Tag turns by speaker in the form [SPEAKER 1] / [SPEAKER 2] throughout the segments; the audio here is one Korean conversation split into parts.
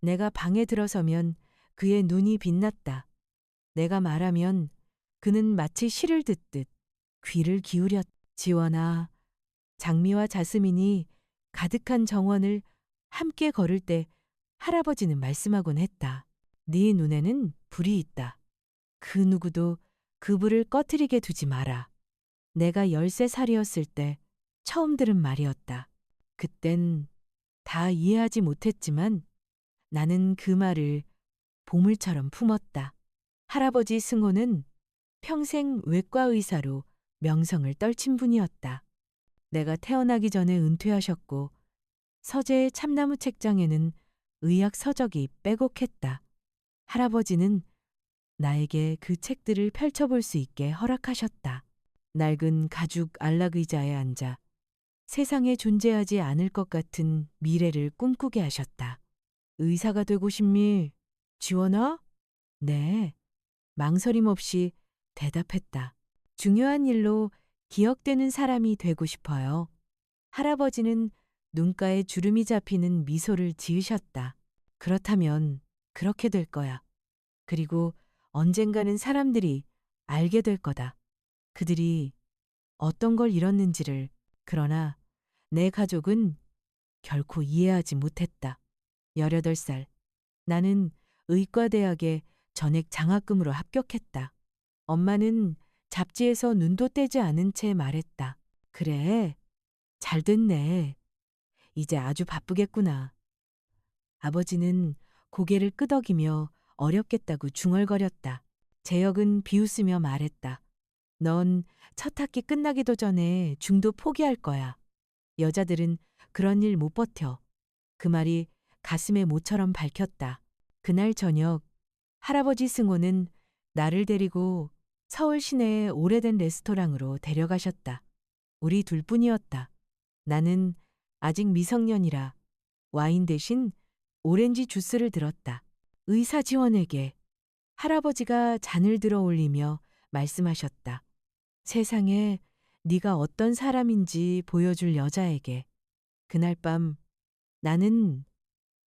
[SPEAKER 1] 내가 방에 들어서면 그의 눈이 빛났다. 내가 말하면 그는 마치 시를 듣듯 귀를 기울였. 지원아, 장미와 자스민이 가득한 정원을 함께 걸을 때 할아버지는 말씀하곤 했다. 네 눈에는 불이 있다. 그 누구도 그 불을 꺼트리게 두지 마라. 내가 13살이었을 때 처음 들은 말이었다. 그땐 다 이해하지 못했지만 나는 그 말을 보물처럼 품었다. 할아버지 승호는 평생 외과 의사로 명성을 떨친 분이었다. 내가 태어나기 전에 은퇴하셨고 서재의 참나무 책장에는 의학 서적이 빼곡했다. 할아버지는 나에게 그 책들을 펼쳐볼 수 있게 허락하셨다. 낡은 가죽 안락 의자에 앉아 세상에 존재하지 않을 것 같은 미래를 꿈꾸게 하셨다. 의사가 되고 싶니? 지원아? 네. 망설임 없이 대답했다. 중요한 일로 기억되는 사람이 되고 싶어요. 할아버지는 눈가에 주름이 잡히는 미소를 지으셨다. 그렇다면 그렇게 될 거야. 그리고 언젠가는 사람들이 알게 될 거다. 그들이 어떤 걸 잃었는지를. 그러나 내 가족은 결코 이해하지 못했다. 18살. 나는 의과대학에 전액 장학금으로 합격했다. 엄마는 잡지에서 눈도 떼지 않은 채 말했다. 그래, 잘 됐네. 이제 아주 바쁘겠구나. 아버지는 고개를 끄덕이며 어렵겠다고 중얼거렸다. 재혁은 비웃으며 말했다. 넌 첫 학기 끝나기도 전에 중도 포기할 거야. 여자들은 그런 일 못 버텨. 그 말이 가슴에 모처럼 밝혔다. 그날 저녁 할아버지 승호는 나를 데리고 서울 시내의 오래된 레스토랑으로 데려가셨다. 우리 둘뿐이었다. 나는 아직 미성년이라 와인 대신 오렌지 주스를 들었다. 의사 지원에게 할아버지가 잔을 들어 올리며 말씀하셨다. 세상에 네가 어떤 사람인지 보여줄 여자에게. 그날 밤 나는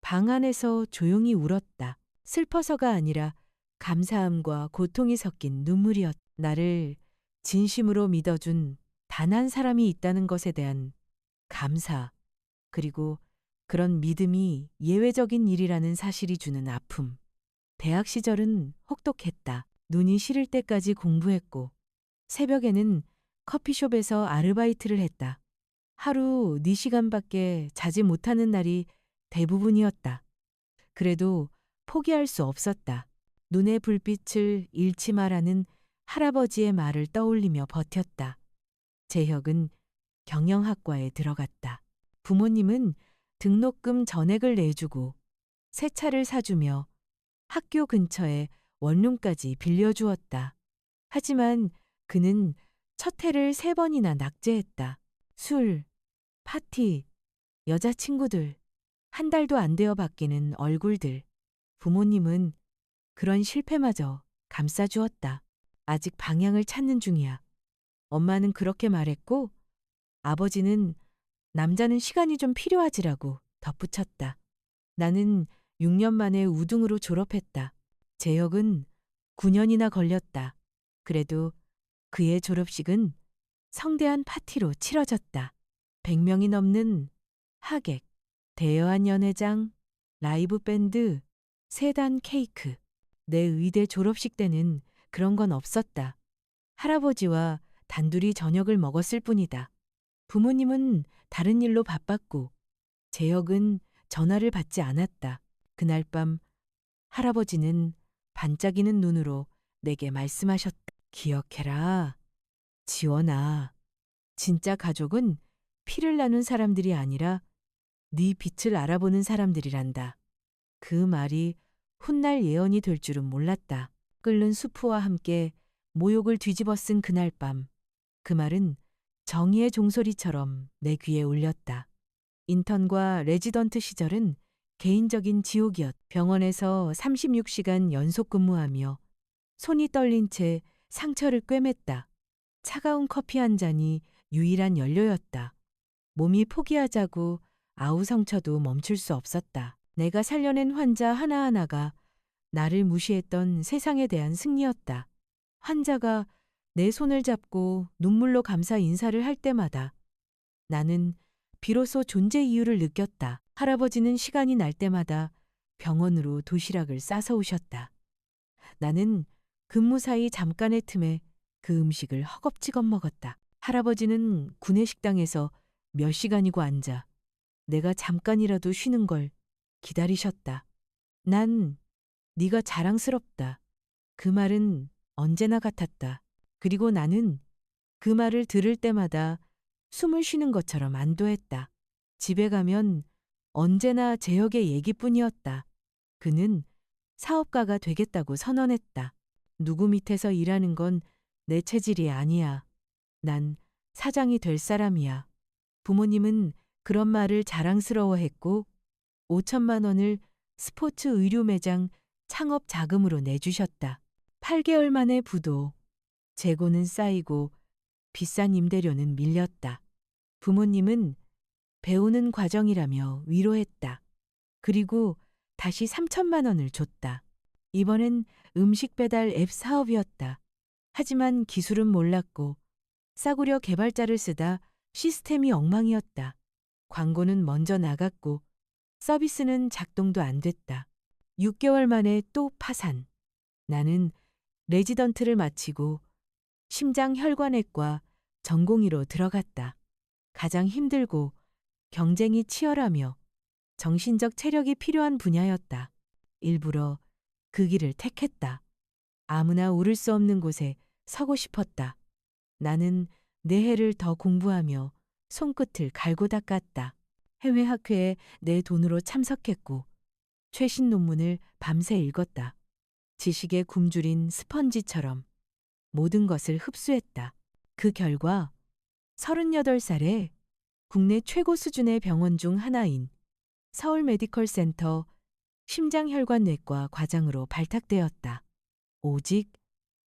[SPEAKER 1] 방 안에서 조용히 울었다. 슬퍼서가 아니라 감사함과 고통이 섞인 눈물이었다. 나를 진심으로 믿어준 단 한 사람이 있다는 것에 대한 감사, 그리고 그런 믿음이 예외적인 일이라는 사실이 주는 아픔. 대학 시절은 혹독했다. 눈이 시릴 때까지 공부했고, 새벽에는 커피숍에서 아르바이트를 했다. 하루 4시간밖에 자지 못하는 날이 대부분이었다. 그래도 포기할 수 없었다. 눈의 불빛을 잃지 마라는 할아버지의 말을 떠올리며 버텼다. 재혁은 경영학과에 들어갔다. 부모님은 등록금 전액을 내주고 새 차를 사주며 학교 근처에 원룸까지 빌려주었다. 하지만 그는 첫 해를 3번이나 낙제했다. 술, 파티, 여자친구들, 한 달도 안 되어 바뀌는 얼굴들. 부모님은 그런 실패마저 감싸주었다. 아직 방향을 찾는 중이야. 엄마는 그렇게 말했고, 아버지는 남자는 시간이 좀 필요하지라고 덧붙였다. 나는 6년 만에 우등으로 졸업했다. 재혁은 9년이나 걸렸다. 그래도 그의 졸업식은 성대한 파티로 치러졌다. 100명이 넘는 하객, 대여한 연회장, 라이브 밴드, 세단 케이크. 내 의대 졸업식 때는 그런 건 없었다. 할아버지와 단둘이 저녁을 먹었을 뿐이다. 부모님은 다른 일로 바빴고 재혁은 전화를 받지 않았다. 그날 밤 할아버지는 반짝이는 눈으로 내게 말씀하셨다. 기억해라. 지원아. 진짜 가족은 피를 나눈 사람들이 아니라 네 빛을 알아보는 사람들이란다. 그 말이 훗날 예언이 될 줄은 몰랐다. 끓는 수프와 함께 모욕을 뒤집어 쓴 그날 밤. 그 말은 정의의 종소리처럼 내 귀에 울렸다. 인턴과 레지던트 시절은 개인적인 지옥이었다. 병원에서 36시간 연속 근무하며 손이 떨린 채 상처를 꿰맸다. 차가운 커피 한 잔이 유일한 연료였다. 몸이 포기하자고 아우성쳐도 멈출 수 없었다. 내가 살려낸 환자 하나하나가 나를 무시했던 세상에 대한 승리였다. 환자가 내 손을 잡고 눈물로 감사 인사를 할 때마다 나는 비로소 존재 이유를 느꼈다. 할아버지는 시간이 날 때마다 병원으로 도시락을 싸서 오셨다. 나는 근무 사이 잠깐의 틈에 그 음식을 허겁지겁 먹었다. 할아버지는 구내식당에서 몇 시간이고 앉아 내가 잠깐이라도 쉬는 걸 기다리셨다. 난 네가 자랑스럽다. 그 말은 언제나 같았다. 그리고 나는 그 말을 들을 때마다 숨을 쉬는 것처럼 안도했다. 집에 가면 언제나 재혁의 얘기뿐이었다. 그는 사업가가 되겠다고 선언했다. 누구 밑에서 일하는 건 내 체질이 아니야. 난 사장이 될 사람이야. 부모님은 그런 말을 자랑스러워했고 5천만 원을 스포츠 의류 매장 창업 자금으로 내주셨다. 8개월 만에 부도, 재고는 쌓이고 비싼 임대료는 밀렸다. 부모님은 배우는 과정이라며 위로했다. 그리고 다시 3천만 원을 줬다. 이번엔 음식 배달 앱 사업이었다. 하지만 기술은 몰랐고 싸구려 개발자를 쓰다 시스템이 엉망이었다. 광고는 먼저 나갔고 서비스는 작동도 안 됐다. 6개월 만에 또 파산. 나는 레지던트를 마치고 심장혈관외과 전공의로 들어갔다. 가장 힘들고 경쟁이 치열하며 정신적 체력이 필요한 분야였다. 일부러 그 길을 택했다. 아무나 오를 수 없는 곳에 서고 싶었다. 나는 내 해를 더 공부하며 손끝을 갈고 닦았다. 해외 학회에 내 돈으로 참석했고 최신 논문을 밤새 읽었다. 지식에 굶주린 스펀지처럼 모든 것을 흡수했다. 그 결과 38살에 국내 최고 수준의 병원 중 하나인 서울 메디컬 센터 심장혈관내과 과장으로 발탁되었다. 오직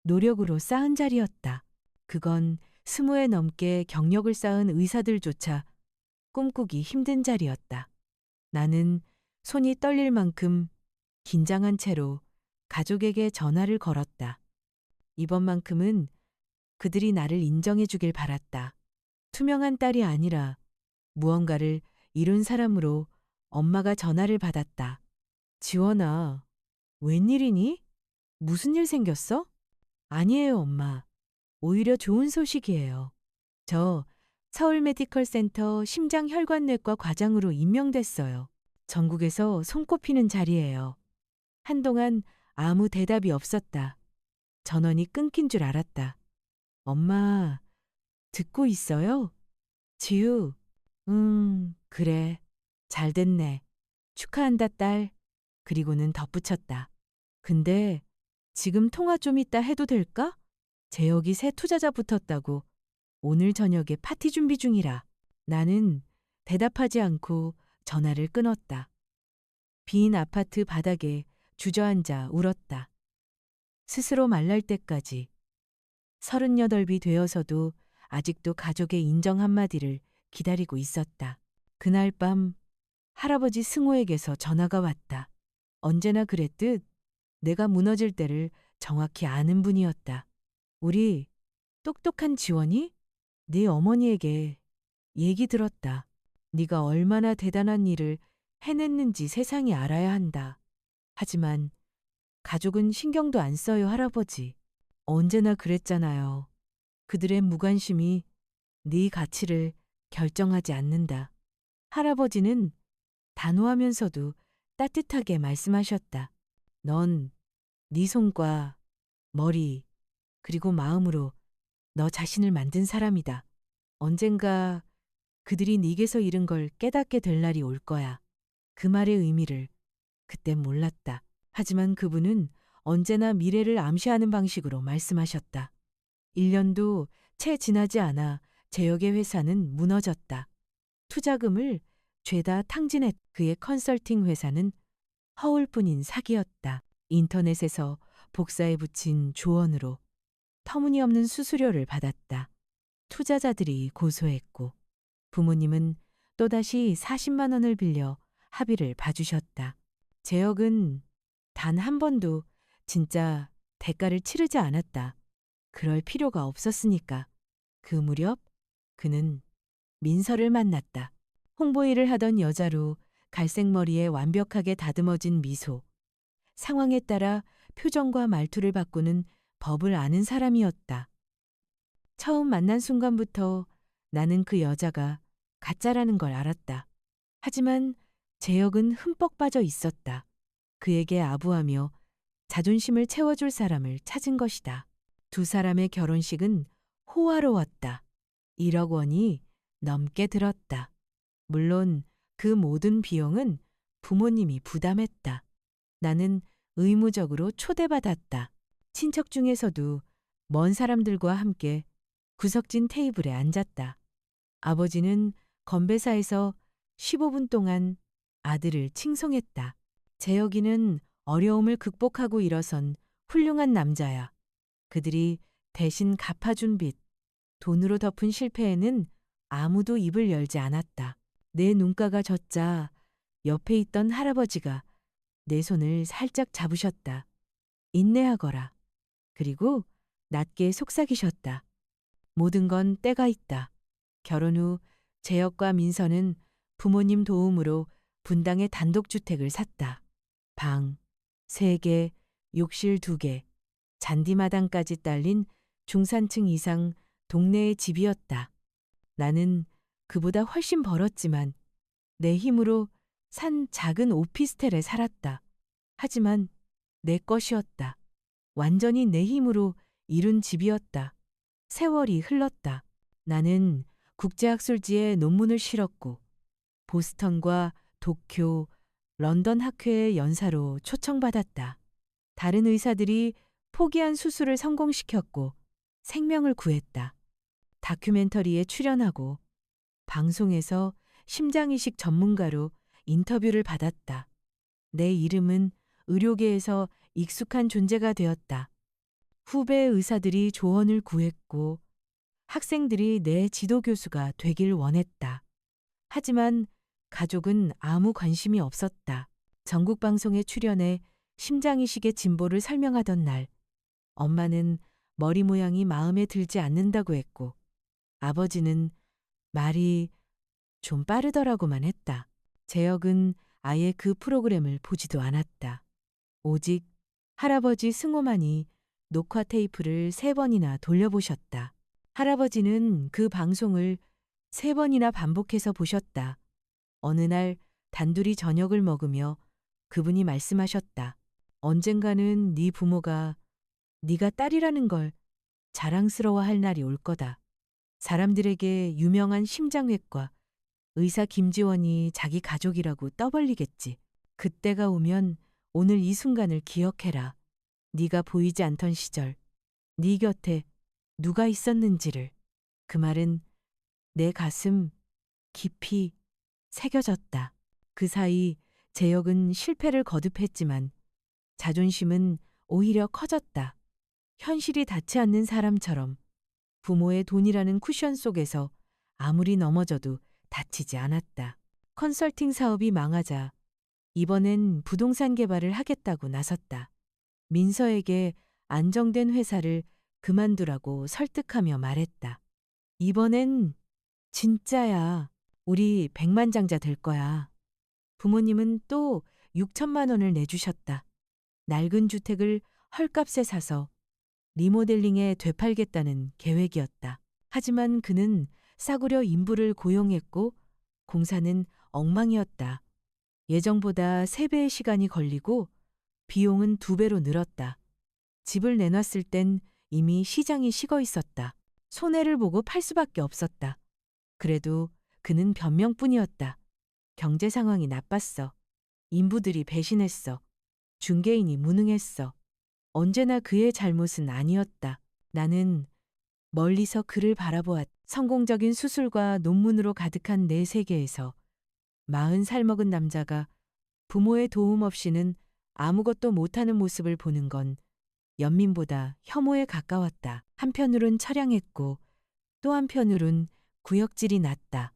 [SPEAKER 1] 노력으로 쌓은 자리였다. 그건 20회 넘게 경력을 쌓은 의사들조차 꿈꾸기 힘든 자리였다. 나는 손이 떨릴 만큼 긴장한 채로 가족에게 전화를 걸었다. 이번만큼은 그들이 나를 인정해 주길 바랐다. 투명한 딸이 아니라 무언가를 이룬 사람으로 엄마가 전화를 받았다. 지원아, 웬일이니? 무슨 일 생겼어? 아니에요, 엄마. 오히려 좋은 소식이에요. 저 서울 메디컬 센터 심장혈관내과 과장으로 임명됐어요. 전국에서 손꼽히는 자리예요. 한동안 아무 대답이 없었다. 전원이 끊긴 줄 알았다. 엄마, 듣고 있어요? 지우, 그래. 잘 됐네. 축하한다, 딸. 그리고는 덧붙였다. 근데 지금 통화 좀 이따 해도 될까? 재혁이 새 투자자 붙었다고 오늘 저녁에 파티 준비 중이라. 나는 대답하지 않고 전화를 끊었다. 빈 아파트 바닥에 주저앉아 울었다. 스스로 말랄 때까지 38이 되어서도 아직도 가족의 인정 한마디를 기다리고 있었다. 그날 밤 할아버지 승호에게서 전화가 왔다. 언제나 그랬듯 내가 무너질 때를 정확히 아는 분이었다. 우리 똑똑한 지원이 네 어머니에게 얘기 들었다. 네가 얼마나 대단한 일을 해냈는지 세상이 알아야 한다. 하지만 가족은 신경도 안 써요, 할아버지. 언제나 그랬잖아요. 그들의 무관심이 네 가치를 결정하지 않는다. 할아버지는 단호하면서도 따뜻하게 말씀하셨다. 넌 네 손과 머리 그리고 마음으로 너 자신을 만든 사람이다. 언젠가 그들이 네게서 잃은 걸 깨닫게 될 날이 올 거야. 그 말의 의미를 그땐 몰랐다. 하지만 그분은 언제나 미래를 암시하는 방식으로 말씀하셨다. 1년도 채 지나지 않아 재혁의 회사는 무너졌다. 투자금을 죄다 탕진했. 그의 컨설팅 회사는 허울뿐인 사기였다. 인터넷에서 복사해 붙인 조언으로 터무니없는 수수료를 받았다. 투자자들이 고소했고 부모님은 또다시 40만 원을 빌려 합의를 봐주셨다. 재혁은 단 한 번도 진짜 대가를 치르지 않았다. 그럴 필요가 없었으니까. 그 무렵 그는 민서를 만났다. 홍보 일을 하던 여자로 갈색 머리에 완벽하게 다듬어진 미소. 상황에 따라 표정과 말투를 바꾸는 법을 아는 사람이었다. 처음 만난 순간부터 나는 그 여자가 가짜라는 걸 알았다. 하지만 재혁은 흠뻑 빠져 있었다. 그에게 아부하며 자존심을 채워줄 사람을 찾은 것이다. 두 사람의 결혼식은 호화로웠다. 1억 원이 넘게 들었다. 물론 그 모든 비용은 부모님이 부담했다. 나는 의무적으로 초대받았다. 친척 중에서도 먼 사람들과 함께 구석진 테이블에 앉았다. 아버지는 건배사에서 15분 동안 아들을 칭송했다. 재혁이는 어려움을 극복하고 일어선 훌륭한 남자야. 그들이 대신 갚아준 빚, 돈으로 덮은 실패에는 아무도 입을 열지 않았다. 내 눈가가 젖자 옆에 있던 할아버지가 내 손을 살짝 잡으셨다. 인내하거라. 그리고 낮게 속삭이셨다. 모든 건 때가 있다. 결혼 후 재혁과 민서는 부모님 도움으로 분당에 단독주택을 샀다. 방 3개, 욕실 2개, 잔디마당까지 딸린 중산층 이상 동네의 집이었다. 나는 그보다 훨씬 벌었지만 내 힘으로 산 작은 오피스텔에 살았다. 하지만 내 것이었다. 완전히 내 힘으로 이룬 집이었다. 세월이 흘렀다. 나는 국제학술지에 논문을 실었고 보스턴과 도쿄, 런던 학회의 연사로 초청받았다. 다른 의사들이 포기한 수술을 성공시켰고 생명을 구했다. 다큐멘터리에 출연하고 방송에서 심장이식 전문가로 인터뷰를 받았다. 내 이름은 의료계에서 익숙한 존재가 되었다. 후배 의사들이 조언을 구했고 학생들이 내 지도교수가 되길 원했다. 하지만 가족은 아무 관심이 없었다. 전국 방송에 출연해 심장이식의 진보를 설명하던 날, 엄마는 머리 모양이 마음에 들지 않는다고 했고, 아버지는 말이 좀 빠르더라고만 했다. 재혁은 아예 그 프로그램을 보지도 않았다. 오직 할아버지 승호만이 녹화 테이프를 3번이나 돌려보셨다. 할아버지는 그 방송을 3번이나 반복해서 보셨다. 어느 날 단둘이 저녁을 먹으며 그분이 말씀하셨다. 언젠가는 네 부모가 네가 딸이라는 걸 자랑스러워할 날이 올 거다. 사람들에게 유명한 심장외과 의사 김지원이 자기 가족이라고 떠벌리겠지. 그때가 오면 오늘 이 순간을 기억해라. 네가 보이지 않던 시절, 네 곁에 누가 있었는지를. 그 말은 내 가슴 깊이 새겨졌다. 그 사이 재혁은 실패를 거듭했지만 자존심은 오히려 커졌다. 현실이 닿지 않는 사람처럼 부모의 돈이라는 쿠션 속에서 아무리 넘어져도 다치지 않았다. 컨설팅 사업이 망하자 이번엔 부동산 개발을 하겠다고 나섰다. 민서에게 안정된 회사를 그만두라고 설득하며 말했다. 이번엔 진짜야. 우리 백만장자 될 거야. 부모님은 또 6천만 원을 내주셨다. 낡은 주택을 헐값에 사서 리모델링에 되팔겠다는 계획이었다. 하지만 그는 싸구려 인부를 고용했고 공사는 엉망이었다. 예정보다 3배의 시간이 걸리고 비용은 2배로 늘었다. 집을 내놨을 땐 이미 시장이 식어 있었다. 손해를 보고 팔 수밖에 없었다. 그래도 그는 변명뿐이었다. 경제 상황이 나빴어. 인부들이 배신했어. 중개인이 무능했어. 언제나 그의 잘못은 아니었다. 나는 멀리서 그를 바라보았다. 성공적인 수술과 논문으로 가득한 내 세계에서 40살 먹은 남자가 부모의 도움 없이는 아무것도 못하는 모습을 보는 건 연민보다 혐오에 가까웠다. 한편으론 처량했고 또 한편으론 구역질이 났다.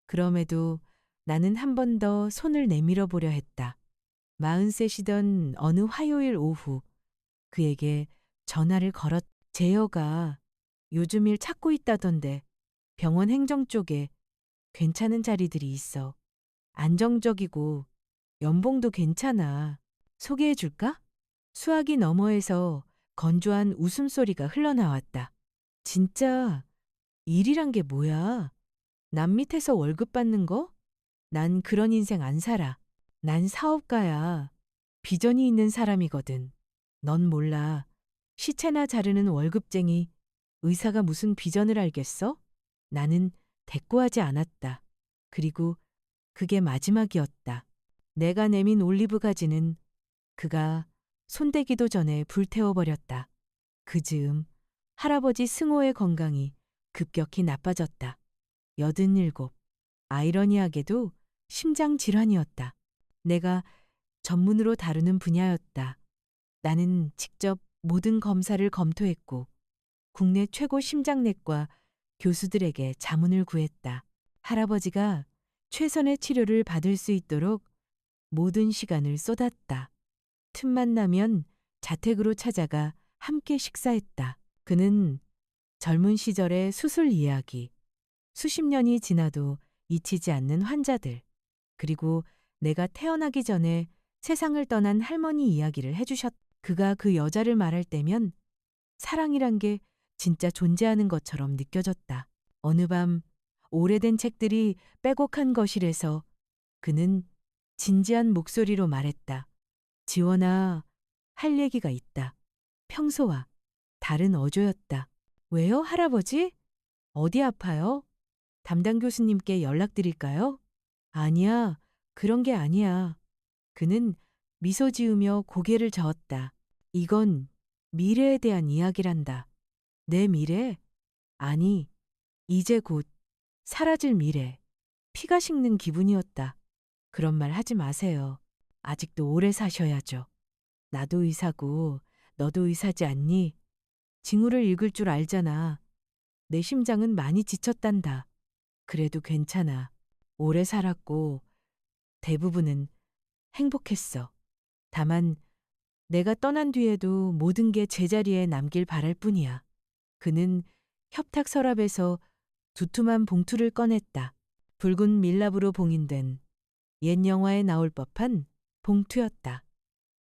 [SPEAKER 1] 그럼에도 나는 한 번 더 손을 내밀어 보려 했다. 마흔셋이던 어느 화요일 오후 그에게 전화를 걸었. 재여가 요즘 일 찾고 있다던데 병원 행정 쪽에 괜찮은 자리들이 있어. 안정적이고 연봉도 괜찮아. 소개해 줄까? 수화기 너머에서 건조한 웃음소리가 흘러나왔다. 진짜 일이란 게 뭐야? 남 밑에서 월급 받는 거? 난 그런 인생 안 살아. 난 사업가야. 비전이 있는 사람이거든. 넌 몰라. 시체나 자르는 월급쟁이 의사가 무슨 비전을 알겠어? 나는 대꾸하지 않았다. 그리고 그게 마지막이었다. 내가 내민 올리브 가지는 그가 손대기도 전에 불태워버렸다. 그 즈음 할아버지 승호의 건강이 급격히 나빠졌다. 87. 아이러니하게도 심장 질환이었다. 내가 전문으로 다루는 분야였다. 나는 직접 모든 검사를 검토했고 국내 최고 심장내과 교수들에게 자문을 구했다. 할아버지가 최선의 치료를 받을 수 있도록 모든 시간을 쏟았다. 틈만 나면 자택으로 찾아가 함께 식사했다. 그는 젊은 시절의 수술 이야기, 수십 년이 지나도 잊히지 않는 환자들, 그리고 내가 태어나기 전에 세상을 떠난 할머니 이야기를 해주셨. 그가 그 여자를 말할 때면 사랑이란 게 진짜 존재하는 것처럼 느껴졌다. 어느 밤 오래된 책들이 빼곡한 거실에서 그는 진지한 목소리로 말했다. 지원아, 할 얘기가 있다. 평소와 다른 어조였다. 왜요, 할아버지? 어디 아파요? 담당 교수님께 연락드릴까요? 아니야, 그런 게 아니야. 그는 미소 지으며 고개를 저었다. 이건 미래에 대한 이야기란다. 내 미래? 아니, 이제 곧 사라질 미래. 피가 식는 기분이었다. 그런 말 하지 마세요. 아직도 오래 사셔야죠. 나도 의사고 너도 의사지 않니? 징후를 읽을 줄 알잖아. 내 심장은 많이 지쳤단다. 그래도 괜찮아. 오래 살았고 대부분은 행복했어. 다만 내가 떠난 뒤에도 모든 게 제자리에 남길 바랄 뿐이야. 그는 협탁 서랍에서 두툼한 봉투를 꺼냈다. 붉은 밀랍으로 봉인된 옛 영화에 나올 법한 봉투였다.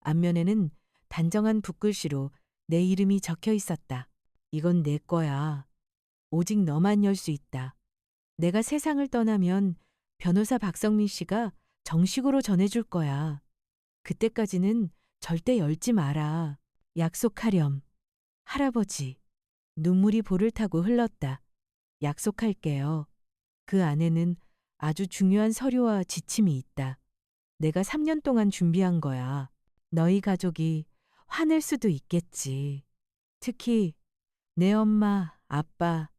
[SPEAKER 1] 앞면에는 단정한 붓글씨로 내 이름이 적혀 있었다. 이건 내 거야. 오직 너만 열 수 있다. 내가 세상을 떠나면 변호사 박성민 씨가 정식으로 전해줄 거야. 그때까지는 절대 열지 마라. 약속하렴. 할아버지. 눈물이 볼을 타고 흘렀다. 약속할게요. 그 안에는 아주 중요한 서류와 지침이 있다. 내가 3년 동안 준비한 거야. 너희 가족이 화낼 수도 있겠지. 특히 내 엄마, 아빠,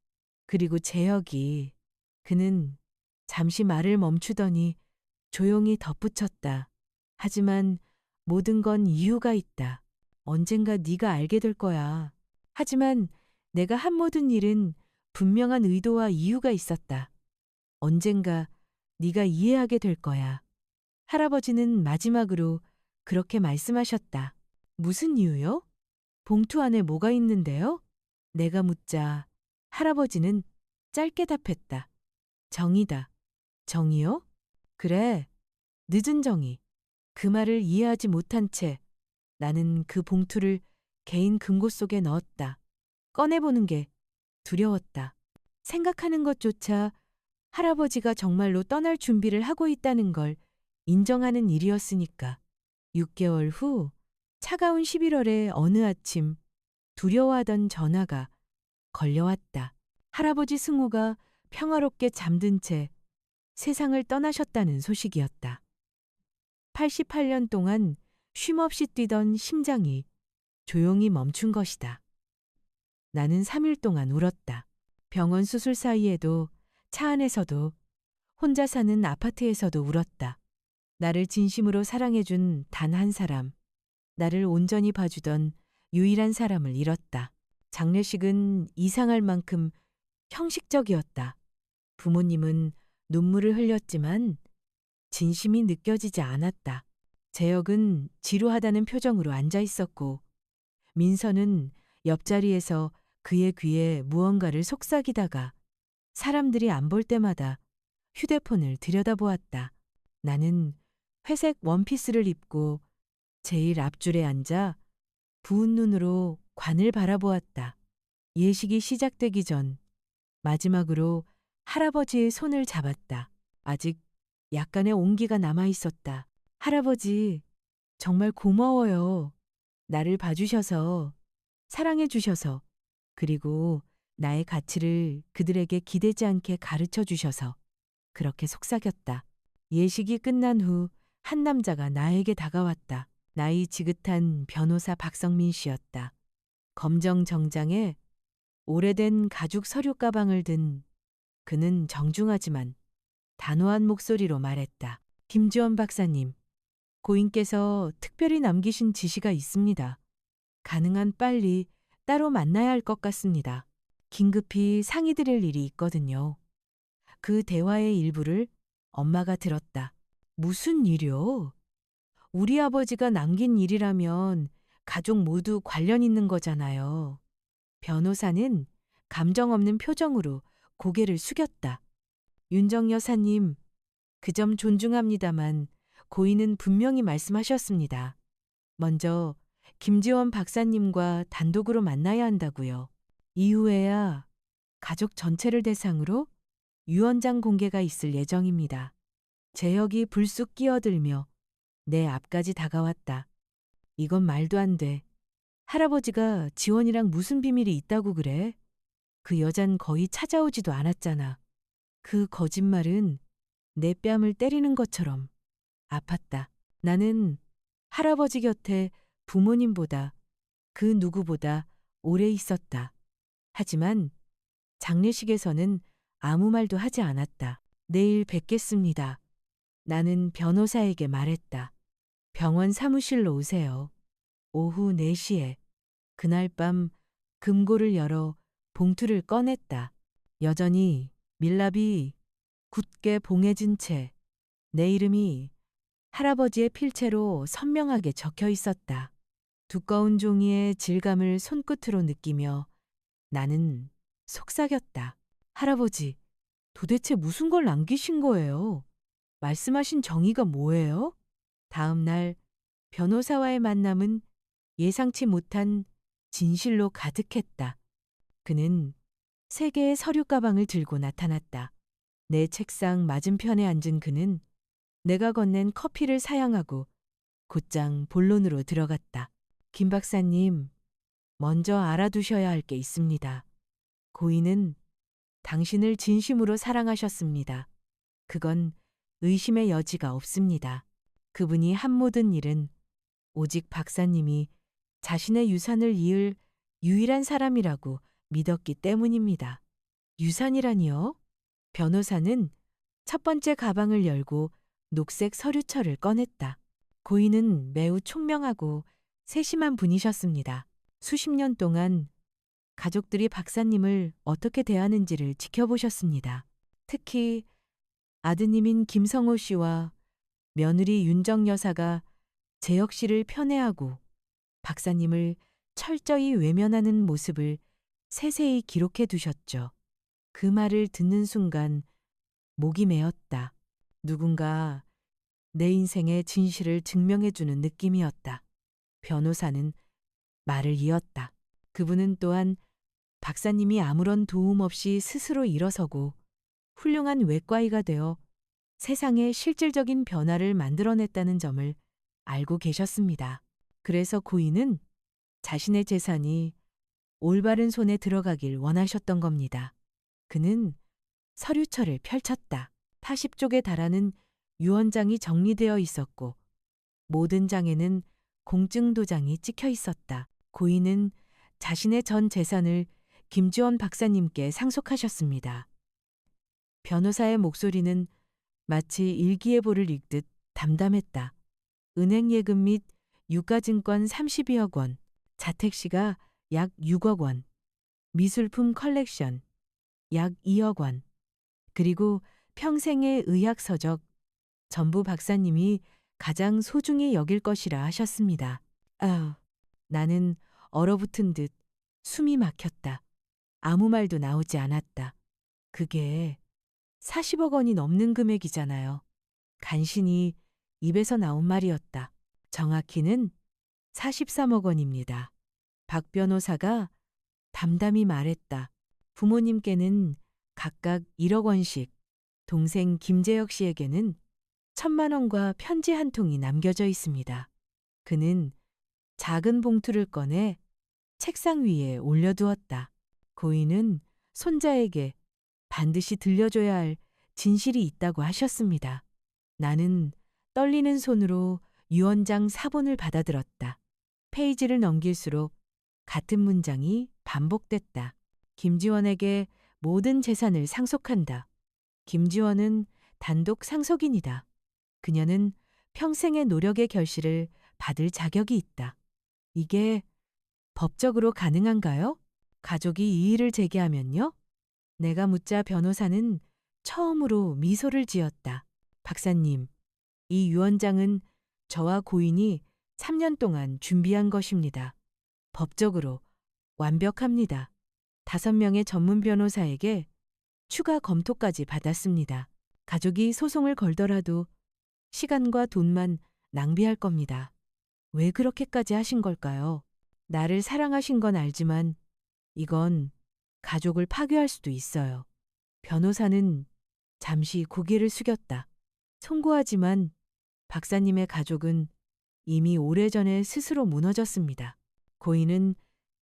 [SPEAKER 1] 그리고 재혁이. 그는 잠시 말을 멈추더니 조용히 덧붙였다. 하지만 모든 건 이유가 있다. 언젠가 네가 알게 될 거야. 하지만 내가 한 모든 일은 분명한 의도와 이유가 있었다. 언젠가 네가 이해하게 될 거야. 할아버지는 마지막으로 그렇게 말씀하셨다. 무슨 이유요? 봉투 안에 뭐가 있는데요? 내가 묻자 할아버지는 짧게 답했다. 정이다. 정이요? 그래. 늦은 정이. 그 말을 이해하지 못한 채 나는 그 봉투를 개인 금고 속에 넣었다. 꺼내보는 게 두려웠다. 생각하는 것조차 할아버지가 정말로 떠날 준비를 하고 있다는 걸 인정하는 일이었으니까. 6개월 후 차가운 11월의 어느 아침 두려워하던 전화가 걸려왔다. 할아버지 승호가 평화롭게 잠든 채 세상을 떠나셨다는 소식이었다. 88년 동안 쉼없이 뛰던 심장이 조용히 멈춘 것이다. 나는 3일 동안 울었다. 병원 수술 사이에도 차 안에서도 혼자 사는 아파트에서도 울었다. 나를 진심으로 사랑해준 단 한 사람, 나를 온전히 봐주던 유일한 사람을 잃었다. 장례식은 이상할 만큼 형식적이었다. 부모님은 눈물을 흘렸지만 진심이 느껴지지 않았다. 재혁은 지루하다는 표정으로 앉아 있었고 민서는 옆자리에서 그의 귀에 무언가를 속삭이다가 사람들이 안 볼 때마다 휴대폰을 들여다보았다. 나는 회색 원피스를 입고 제일 앞줄에 앉아 부은 눈으로 관을 바라보았다. 예식이 시작되기 전 마지막으로 할아버지의 손을 잡았다. 아직 약간의 온기가 남아 있었다. 할아버지, 정말 고마워요. 나를 봐주셔서, 사랑해주셔서, 그리고 나의 가치를 그들에게 기대지 않게 가르쳐 주셔서 그렇게 속삭였다. 예식이 끝난 후 한 남자가 나에게 다가왔다. 나이 지긋한 변호사 박성민 씨였다. 검정 정장에 오래된 가죽 서류 가방을 든 그는 정중하지만 단호한 목소리로 말했다. 김지원 박사님, 고인께서 특별히 남기신 지시가 있습니다. 가능한 빨리 따로 만나야 할 것 같습니다. 긴급히 상의드릴 일이 있거든요. 그 대화의 일부를 엄마가 들었다. 무슨 일이요? 우리 아버지가 남긴 일이라면 가족 모두 관련 있는 거잖아요. 변호사는 감정 없는 표정으로 고개를 숙였다. 윤정 여사님, 그 점 존중합니다만 고인은 분명히 말씀하셨습니다. 먼저 김지원 박사님과 단독으로 만나야 한다고요. 이후에야 가족 전체를 대상으로 유언장 공개가 있을 예정입니다. 재혁이 불쑥 끼어들며 내 앞까지 다가왔다. 이건 말도 안 돼. 할아버지가 지원이랑 무슨 비밀이 있다고 그래? 그 여잔 거의 찾아오지도 않았잖아. 그 거짓말은 내 뺨을 때리는 것처럼 아팠다. 나는 할아버지 곁에 부모님보다 그 누구보다 오래 있었다. 하지만 장례식에서는 아무 말도 하지 않았다. 내일 뵙겠습니다. 나는 변호사에게 말했다. 병원 사무실로 오세요. 오후 4시에. 그날 밤 금고를 열어 봉투를 꺼냈다. 여전히 밀랍이 굳게 봉해진 채 내 이름이 할아버지의 필체로 선명하게 적혀 있었다. 두꺼운 종이의 질감을 손끝으로 느끼며 나는 속삭였다. 할아버지, 도대체 무슨 걸 남기신 거예요? 말씀하신 정의가 뭐예요? 다음 날 변호사와의 만남은 예상치 못한 진실로 가득했다. 그는 3개의 서류 가방을 들고 나타났다. 내 책상 맞은편에 앉은 그는 내가 건넨 커피를 사양하고 곧장 본론으로 들어갔다. 김 박사님, 먼저 알아두셔야 할 게 있습니다. 고인은 당신을 진심으로 사랑하셨습니다. 그건 의심의 여지가 없습니다. 그분이 한 모든 일은 오직 박사님이 자신의 유산을 이을 유일한 사람이라고 믿었기 때문입니다. 유산이라니요? 변호사는 첫 번째 가방을 열고 녹색 서류철을 꺼냈다. 고인은 매우 총명하고 세심한 분이셨습니다. 수십 년 동안 가족들이 박사님을 어떻게 대하는지를 지켜보셨습니다. 특히 아드님인 김성호 씨와 며느리 윤정 여사가 재혁 씨를 편애하고 박사님을 철저히 외면하는 모습을 세세히 기록해 두셨죠. 그 말을 듣는 순간 목이 메었다. 누군가 내 인생의 진실을 증명해주는 느낌이었다. 변호사는 말을 이었다. 그분은 또한 박사님이 아무런 도움 없이 스스로 일어서고 훌륭한 외과의가 되어 세상에 실질적인 변화를 만들어냈다는 점을 알고 계셨습니다. 그래서 고인은 자신의 재산이 올바른 손에 들어가길 원하셨던 겁니다. 그는 서류철을 펼쳤다. 80쪽에 달하는 유언장이 정리되어 있었고 모든 장에는 공증 도장이 찍혀 있었다. 고인은 자신의 전 재산을 김지원 박사님께 상속하셨습니다. 변호사의 목소리는 마치 일기예보를 읽듯 담담했다. 은행 예금 및 유가증권 32억 원, 자택시가 약 6억 원, 미술품 컬렉션 약 2억 원, 그리고 평생의 의학 서적 전부 박사님이 가장 소중히 여길 것이라 하셨습니다. 아, 나는 얼어붙은 듯 숨이 막혔다. 아무 말도 나오지 않았다. 그게 40억 원이 넘는 금액이잖아요. 간신히 입에서 나온 말이었다. 정확히는 43억 원입니다. 박 변호사가 담담히 말했다. 부모님께는 각각 1억 원씩, 동생 김재혁 씨에게는 1,000만 원과 편지 한 통이 남겨져 있습니다. 그는 작은 봉투를 꺼내 책상 위에 올려두었다. 고인은 손자에게 반드시 들려줘야 할 진실이 있다고 하셨습니다. 나는 떨리는 손으로 유언장 사본을 받아들었다. 페이지를 넘길수록 같은 문장이 반복됐다. 김지원에게 모든 재산을 상속한다. 김지원은 단독 상속인이다. 그녀는 평생의 노력의 결실을 받을 자격이 있다. 이게 법적으로 가능한가요? 가족이 이의를 제기하면요? 내가 묻자 변호사는 처음으로 미소를 지었다. 박사님, 이 유언장은 저와 고인이 3년 동안 준비한 것입니다. 법적으로 완벽합니다. 5명의 전문 변호사에게 추가 검토까지 받았습니다. 가족이 소송을 걸더라도 시간과 돈만 낭비할 겁니다. 왜 그렇게까지 하신 걸까요? 나를 사랑하신 건 알지만 이건 가족을 파괴할 수도 있어요. 변호사는 잠시 고개를 숙였다. 송구하지만 박사님의 가족은 이미 오래전에 스스로 무너졌습니다. 고인은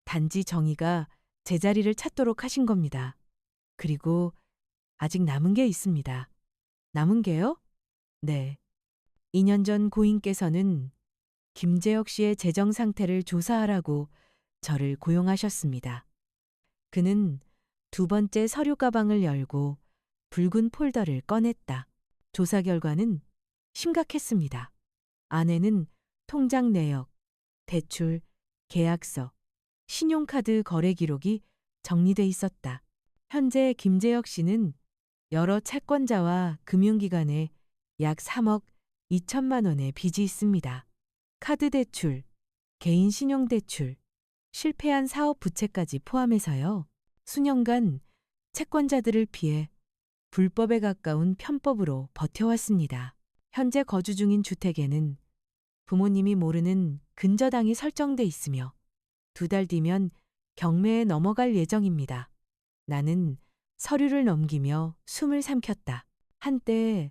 [SPEAKER 1] 단지 정의가 제자리를 찾도록 하신 겁니다. 그리고 아직 남은 게 있습니다. 남은 게요? 네. 2년 전 고인께서는 김재혁 씨의 재정 상태를 조사하라고 저를 고용하셨습니다. 그는 2번째 서류 가방을 열고 붉은 폴더를 꺼냈다. 조사 결과는 심각했습니다. 안에는 통장 내역, 대출, 계약서, 신용카드 거래 기록이 정리돼 있었다. 현재 김재혁 씨는 여러 채권자와 금융기관에 약 3억 2천만 원의 빚이 있습니다. 카드 대출, 개인 신용 대출, 실패한 사업 부채까지 포함해서요. 수년간 채권자들을 피해 불법에 가까운 편법으로 버텨왔습니다. 현재 거주 중인 주택에는 부모님이 모르는 근저당이 설정돼 있으며 2달 뒤면 경매에 넘어갈 예정입니다. 나는 서류를 넘기며 숨을 삼켰다. 한때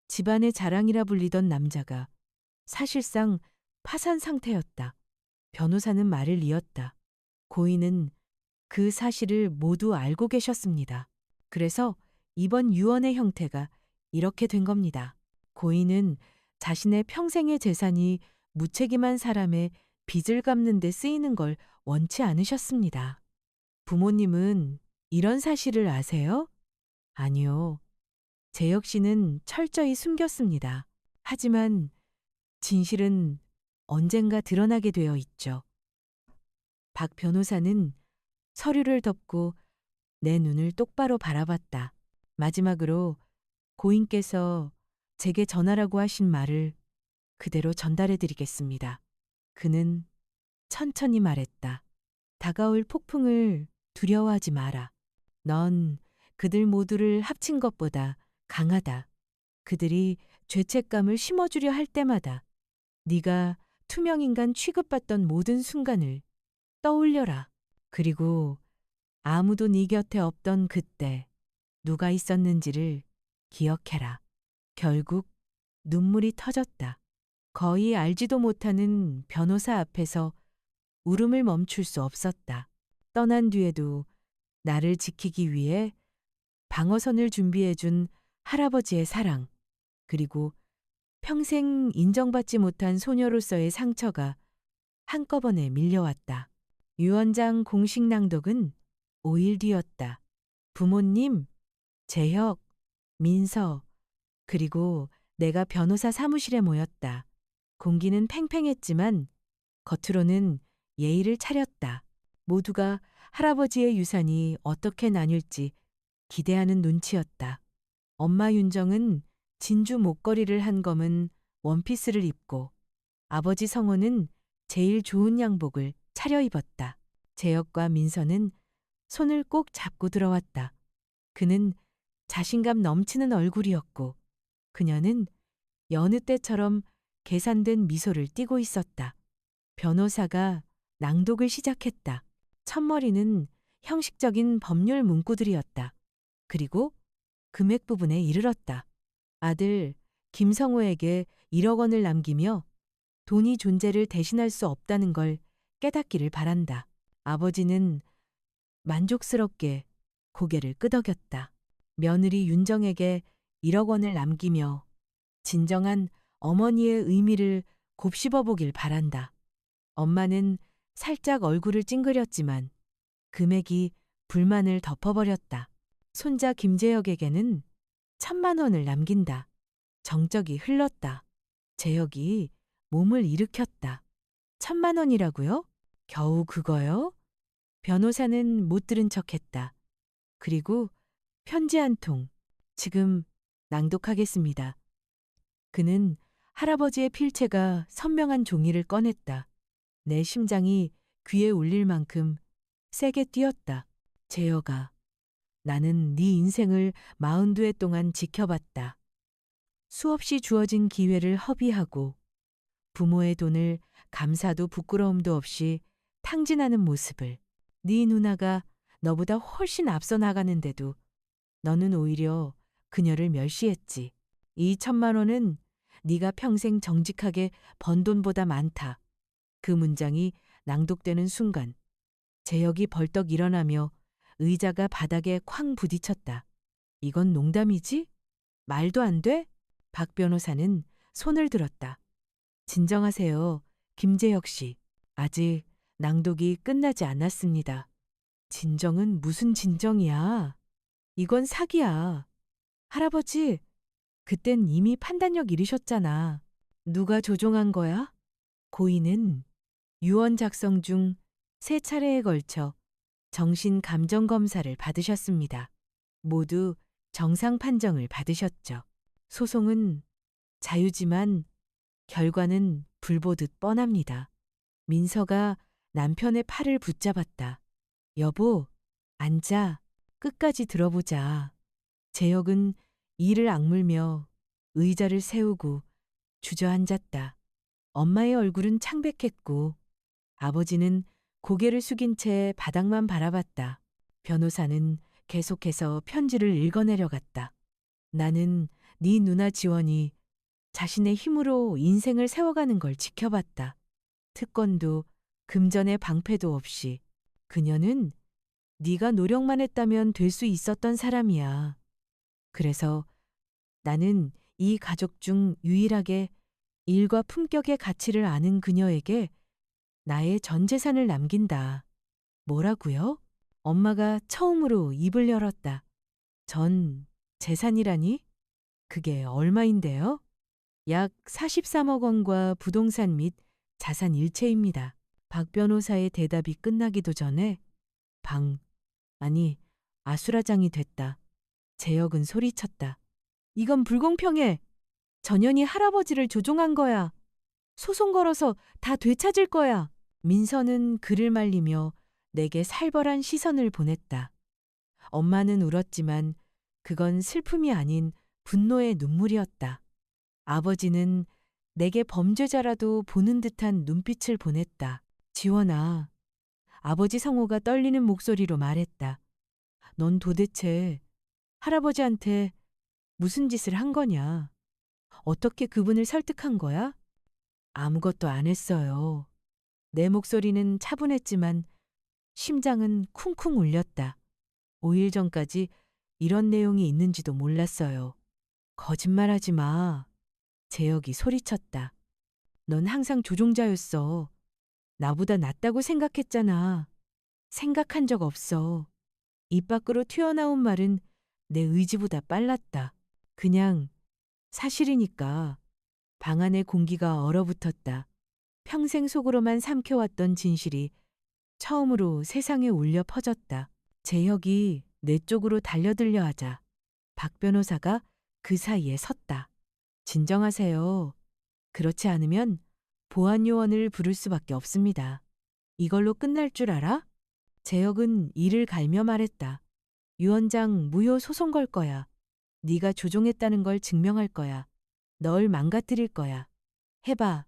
[SPEAKER 1] 집안의 자랑이라 불리던 남자가 사실상 파산 상태였다. 변호사는 말을 이었다. 고인은 그 사실을 모두 알고 계셨습니다. 그래서 이번 유언의 형태가 이렇게 된 겁니다. 고인은 자신의 평생의 재산이 무책임한 사람의 빚을 갚는 데 쓰이는 걸 원치 않으셨습니다. 부모님은 이런 사실을 아세요? 아니요. 재혁 씨는 철저히 숨겼습니다. 하지만 진실은 언젠가 드러나게 되어 있죠. 박 변호사는 서류를 덮고 내 눈을 똑바로 바라봤다. 마지막으로 고인께서 제게 전하라고 하신 말을 그대로 전달해 드리겠습니다. 그는 천천히 말했다. 다가올 폭풍을 두려워하지 마라. 넌 그들 모두를 합친 것보다 강하다. 그들이 죄책감을 심어주려 할 때마다 네가 투명인간 취급받던 모든 순간을 떠올려라. 그리고 아무도 네 곁에 없던 그때 누가 있었는지를 기억해라. 결국 눈물이 터졌다. 거의 알지도 못하는 변호사 앞에서 울음을 멈출 수 없었다. 떠난 뒤에도 나를 지키기 위해 방어선을 준비해준 할아버지의 사랑, 그리고 평생 인정받지 못한 소녀로서의 상처가 한꺼번에 밀려왔다. 유언장 공식 낭독은 5일 뒤였다. 부모님, 재혁, 민서, 그리고 내가 변호사 사무실에 모였다. 공기는 팽팽했지만 겉으로는 예의를 차렸다. 모두가 할아버지의 유산이 어떻게 나뉠지 기대하는 눈치였다. 엄마 윤정은 진주 목걸이를 한 검은 원피스를 입고 아버지 성호는 제일 좋은 양복을 차려입었다. 재혁과 민서는 손을 꼭 잡고 들어왔다. 그는 자신감 넘치는 얼굴이었고 그녀는 여느 때처럼 계산된 미소를 띠고 있었다. 변호사가 낭독을 시작했다. 첫머리는 형식적인 법률 문구들이었다. 그리고 금액 부분에 이르렀다. 아들 김성호에게 1억 원을 남기며 돈이 존재를 대신할 수 없다는 걸 깨닫기를 바란다. 아버지는 만족스럽게 고개를 끄덕였다. 며느리 윤정에게 1억 원을 남기며 진정한 어머니의 의미를 곱씹어 보길 바란다. 엄마는 살짝 얼굴을 찡그렸지만 금액이 불만을 덮어버렸다. 손자 김재혁에게는 1,000만 원을 남긴다. 정적이 흘렀다. 재혁이 몸을 일으켰다. 1,000만 원이라고요? 겨우 그거요? 변호사는 못 들은 척했다. 그리고 편지 한 통, 지금 낭독하겠습니다. 그는 할아버지의 필체가 선명한 종이를 꺼냈다. 내 심장이 귀에 울릴 만큼 세게 뛰었다. 재혁아, 나는 네 인생을 42해 동안 지켜봤다. 수없이 주어진 기회를 허비하고 부모의 돈을 감사도 부끄러움도 없이 탕진하는 모습을 네 누나가 너보다 훨씬 앞서 나가는데도 너는 오히려 그녀를 멸시했지. 이 1,000만 원은 네가 평생 정직하게 번 돈보다 많다. 그 문장이 낭독되는 순간 재혁이 벌떡 일어나며 의자가 바닥에 쾅 부딪혔다. 이건 농담이지? 말도 안 돼? 박 변호사는 손을 들었다. 진정하세요, 김재혁 씨. 아직 낭독이 끝나지 않았습니다. 진정은 무슨 진정이야? 이건 사기야. 할아버지, 그땐 이미 판단력 잃으셨잖아. 누가 조종한 거야? 고인은 유언 작성 중 3차례에 걸쳐 정신 감정 검사를 받으셨습니다. 모두 정상 판정을 받으셨죠. 소송은 자유지만 결과는 불보듯 뻔합니다. 민서가 남편의 팔을 붙잡았다. 여보, 앉아. 끝까지 들어보자. 재혁은 이를 악물며 의자를 세우고 주저앉았다. 엄마의 얼굴은 창백했고 아버지는 고개를 숙인 채 바닥만 바라봤다. 변호사는 계속해서 편지를 읽어내려갔다. 나는 네 누나 지원이 자신의 힘으로 인생을 세워가는 걸 지켜봤다. 특권도 금전의 방패도 없이 그녀는 네가 노력만 했다면 될 수 있었던 사람이야. 그래서 나는 이 가족 중 유일하게 일과 품격의 가치를 아는 그녀에게 나의 전 재산을 남긴다. 뭐라고요? 엄마가 처음으로 입을 열었다. 전 재산이라니? 그게 얼마인데요? 약 43억 원과 부동산 및 자산 일체입니다. 박 변호사의 대답이 끝나기도 전에 아니, 아수라장이 됐다. 재혁은 소리쳤다. 이건 불공평해. 전현이 할아버지를 조종한 거야. 소송 걸어서 다 되찾을 거야. 민서는 그를 말리며 내게 살벌한 시선을 보냈다. 엄마는 울었지만 그건 슬픔이 아닌 분노의 눈물이었다. 아버지는 내게 범죄자라도 보는 듯한 눈빛을 보냈다. 지원아, 아버지 성호가 떨리는 목소리로 말했다. 넌 도대체 할아버지한테 무슨 짓을 한 거냐? 어떻게 그분을 설득한 거야? 아무것도 안 했어요. 내 목소리는 차분했지만 심장은 쿵쿵 울렸다. 5일 전까지 이런 내용이 있는지도 몰랐어요. 거짓말하지 마. 재혁이 소리쳤다. 넌 항상 조종자였어. 나보다 낫다고 생각했잖아. 생각한 적 없어. 입 밖으로 튀어나온 말은 내 의지보다 빨랐다. 그냥 사실이니까. 방 안의 공기가 얼어붙었다. 평생 속으로만 삼켜왔던 진실이 처음으로 세상에 울려 퍼졌다. 재혁이 내 쪽으로 달려들려 하자 박 변호사가 그 사이에 섰다. 진정하세요. 그렇지 않으면 보안 요원을 부를 수밖에 없습니다. 이걸로 끝날 줄 알아? 재혁은 이를 갈며 말했다. 유언장 무효 소송 걸 거야. 네가 조종했다는 걸 증명할 거야. 널 망가뜨릴 거야. 해봐.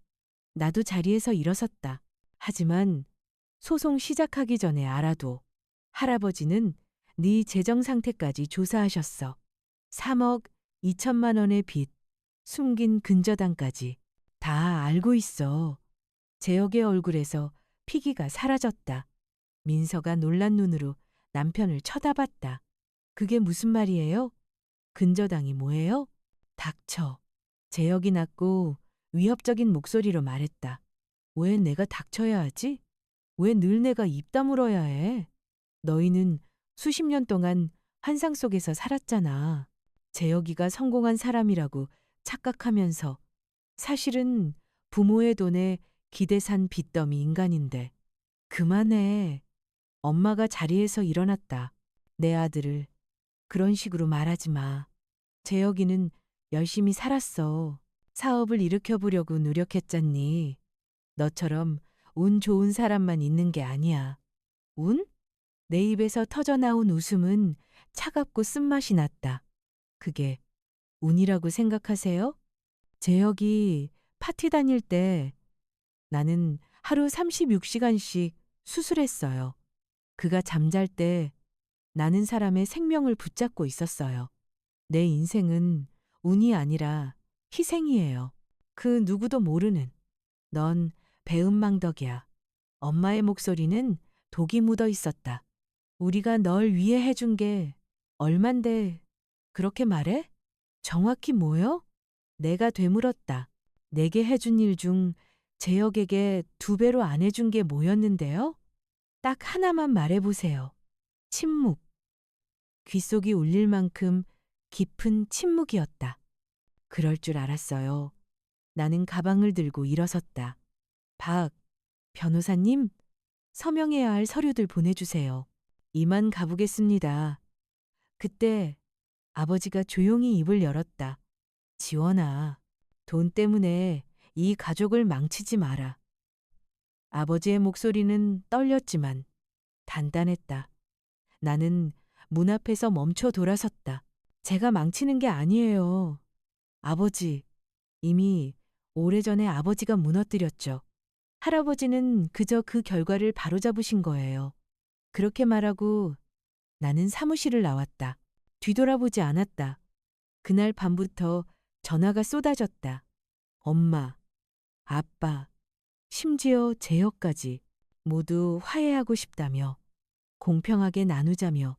[SPEAKER 1] 나도 자리에서 일어섰다. 하지만 소송 시작하기 전에 알아도 할아버지는 네 재정 상태까지 조사하셨어. 3억 2천만 원의 빚, 숨긴 근저당까지 다 알고 있어. 재혁의 얼굴에서 피기가 사라졌다. 민서가 놀란 눈으로 남편을 쳐다봤다. 그게 무슨 말이에요? 근저당이 뭐예요? 닥쳐. 재혁이 낮고 위협적인 목소리로 말했다. 왜 내가 닥쳐야 하지? 왜 늘 내가 입 다물어야 해? 너희는 수십 년 동안 환상 속에서 살았잖아. 재혁이가 성공한 사람이라고 착각하면서 사실은 부모의 돈에 기대 산 빚더미 인간인데. 그만해. 엄마가 자리에서 일어났다. 내 아들을 그런 식으로 말하지 마. 재혁이는 열심히 살았어. 사업을 일으켜보려고 노력했잖니. 너처럼 운 좋은 사람만 있는 게 아니야. 운? 내 입에서 터져나온 웃음은 차갑고 쓴맛이 났다. 그게 운이라고 생각하세요? 재혁이 파티 다닐 때 나는 하루 36시간씩 수술했어요. 그가 잠잘 때 나는 사람의 생명을 붙잡고 있었어요. 내 인생은 운이 아니라 희생이에요. 그 누구도 모르는 넌 배은망덕이야. 엄마의 목소리는 독이 묻어 있었다. 우리가 널 위해 해준 게 얼만데 그렇게 말해? 정확히 뭐요? 내가 되물었다. 내게 해준 일 중 재혁에게 2배로 안 해준 게 뭐였는데요? 딱 하나만 말해보세요. 침묵. 귓속이 울릴 만큼 깊은 침묵이었다. 그럴 줄 알았어요. 나는 가방을 들고 일어섰다. 박, 변호사님, 서명해야 할 서류들 보내주세요. 이만 가보겠습니다. 그때 아버지가 조용히 입을 열었다. 지원아, 돈 때문에 이 가족을 망치지 마라. 아버지의 목소리는 떨렸지만 단단했다. 나는 문 앞에서 멈춰 돌아섰다. 제가 망치는 게 아니에요. 아버지, 이미 오래전에 아버지가 무너뜨렸죠. 할아버지는 그저 그 결과를 바로잡으신 거예요. 그렇게 말하고 나는 사무실을 나왔다. 뒤돌아보지 않았다. 그날 밤부터 전화가 쏟아졌다. 엄마, 아빠, 심지어 재혁까지 모두 화해하고 싶다며, 공평하게 나누자며,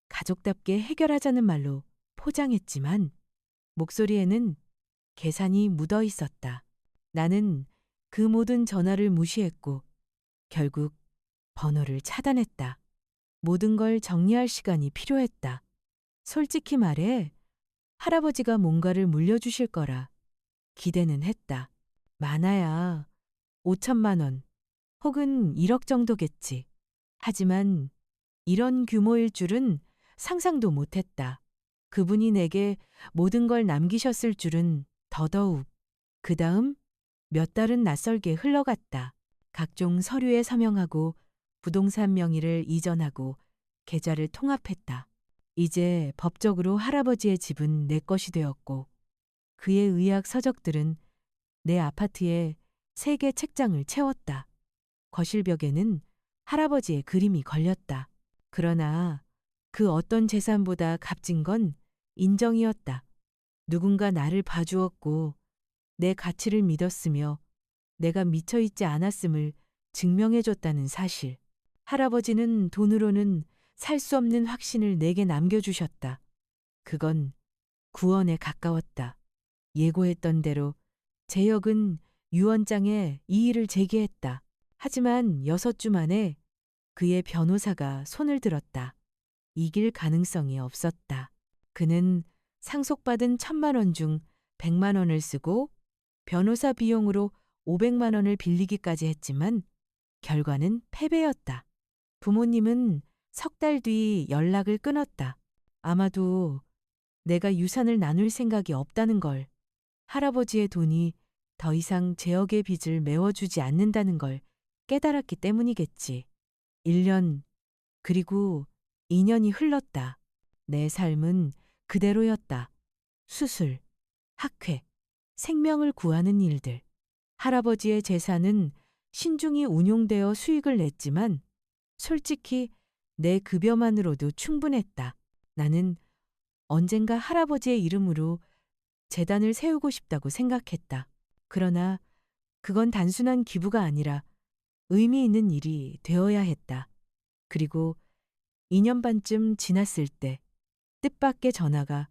[SPEAKER 1] 가족답게 해결하자는 말로 포장했지만 목소리에는 계산이 묻어 있었다. 나는 그 모든 전화를 무시했고 결국 번호를 차단했다. 모든 걸 정리할 시간이 필요했다. 솔직히 말해 할아버지가 뭔가를 물려주실 거라 기대는 했다. 많아야 5천만 원 혹은 1억 정도겠지. 하지만 이런 규모일 줄은 상상도 못했다. 그분이 내게 모든 걸 남기셨을 줄은 더더욱. 그 다음 몇 달은 낯설게 흘러갔다. 각종 서류에 서명하고 부동산 명의를 이전하고 계좌를 통합했다. 이제 법적으로 할아버지의 집은 내 것이 되었고 그의 의학 서적들은 내 아파트에 3개 책장을 채웠다. 거실벽에는 할아버지의 그림이 걸렸다. 그러나 그 어떤 재산보다 값진 건 인정이었다. 누군가 나를 봐주었고 내 가치를 믿었으며 내가 미쳐있지 않았음을 증명해줬다는 사실. 할아버지는 돈으로는 살 수 없는 확신을 내게 남겨주셨다. 그건 구원에 가까웠다. 예고했던 대로 재혁은 유언장에 이의를 제기했다. 하지만 6주 만에 그의 변호사가 손을 들었다. 이길 가능성이 없었다. 그는 상속받은 1,000만 원 중 100만 원을 쓰고 변호사 비용으로 500만 원을 빌리기까지 했지만 결과는 패배였다. 부모님은 3달 뒤 연락을 끊었다. 아마도 내가 유산을 나눌 생각이 없다는 걸, 할아버지의 돈이 더 이상 재혁의 빚을 메워주지 않는다는 걸 깨달았기 때문이겠지. 1년, 그리고 2년이 흘렀다. 내 삶은 그대로였다. 수술, 학회, 생명을 구하는 일들. 할아버지의 재산은 신중히 운용되어 수익을 냈지만 솔직히 내 급여만으로도 충분했다. 나는 언젠가 할아버지의 이름으로 재단을 세우고 싶다고 생각했다. 그러나 그건 단순한 기부가 아니라 의미 있는 일이 되어야 했다. 그리고 2년 반쯤 지났을 때 뜻밖의 전화가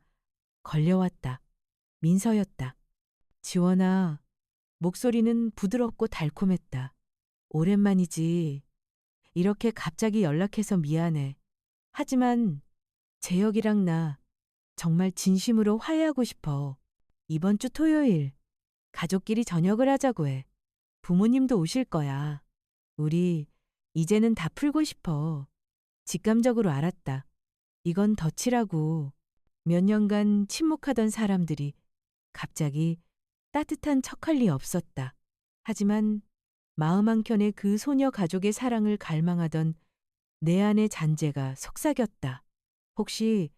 [SPEAKER 1] 걸려왔다. 민서였다. 지원아, 목소리는 부드럽고 달콤했다. 오랜만이지. 이렇게 갑자기 연락해서 미안해. 하지만 재혁이랑 나 정말 진심으로 화해하고 싶어. 이번 주 토요일 가족끼리 저녁을 하자고 해. 부모님도 오실 거야. 우리 이제는 다 풀고 싶어. 직감적으로 알았다. 이건 덫이라고. 몇 년간 침묵하던 사람들이 갑자기 따뜻한 척할 리 없었다. 하지만 마음 한켠에 그 소녀 가족의 사랑을 갈망하던 내 안의 잔재가 속삭였다. 혹시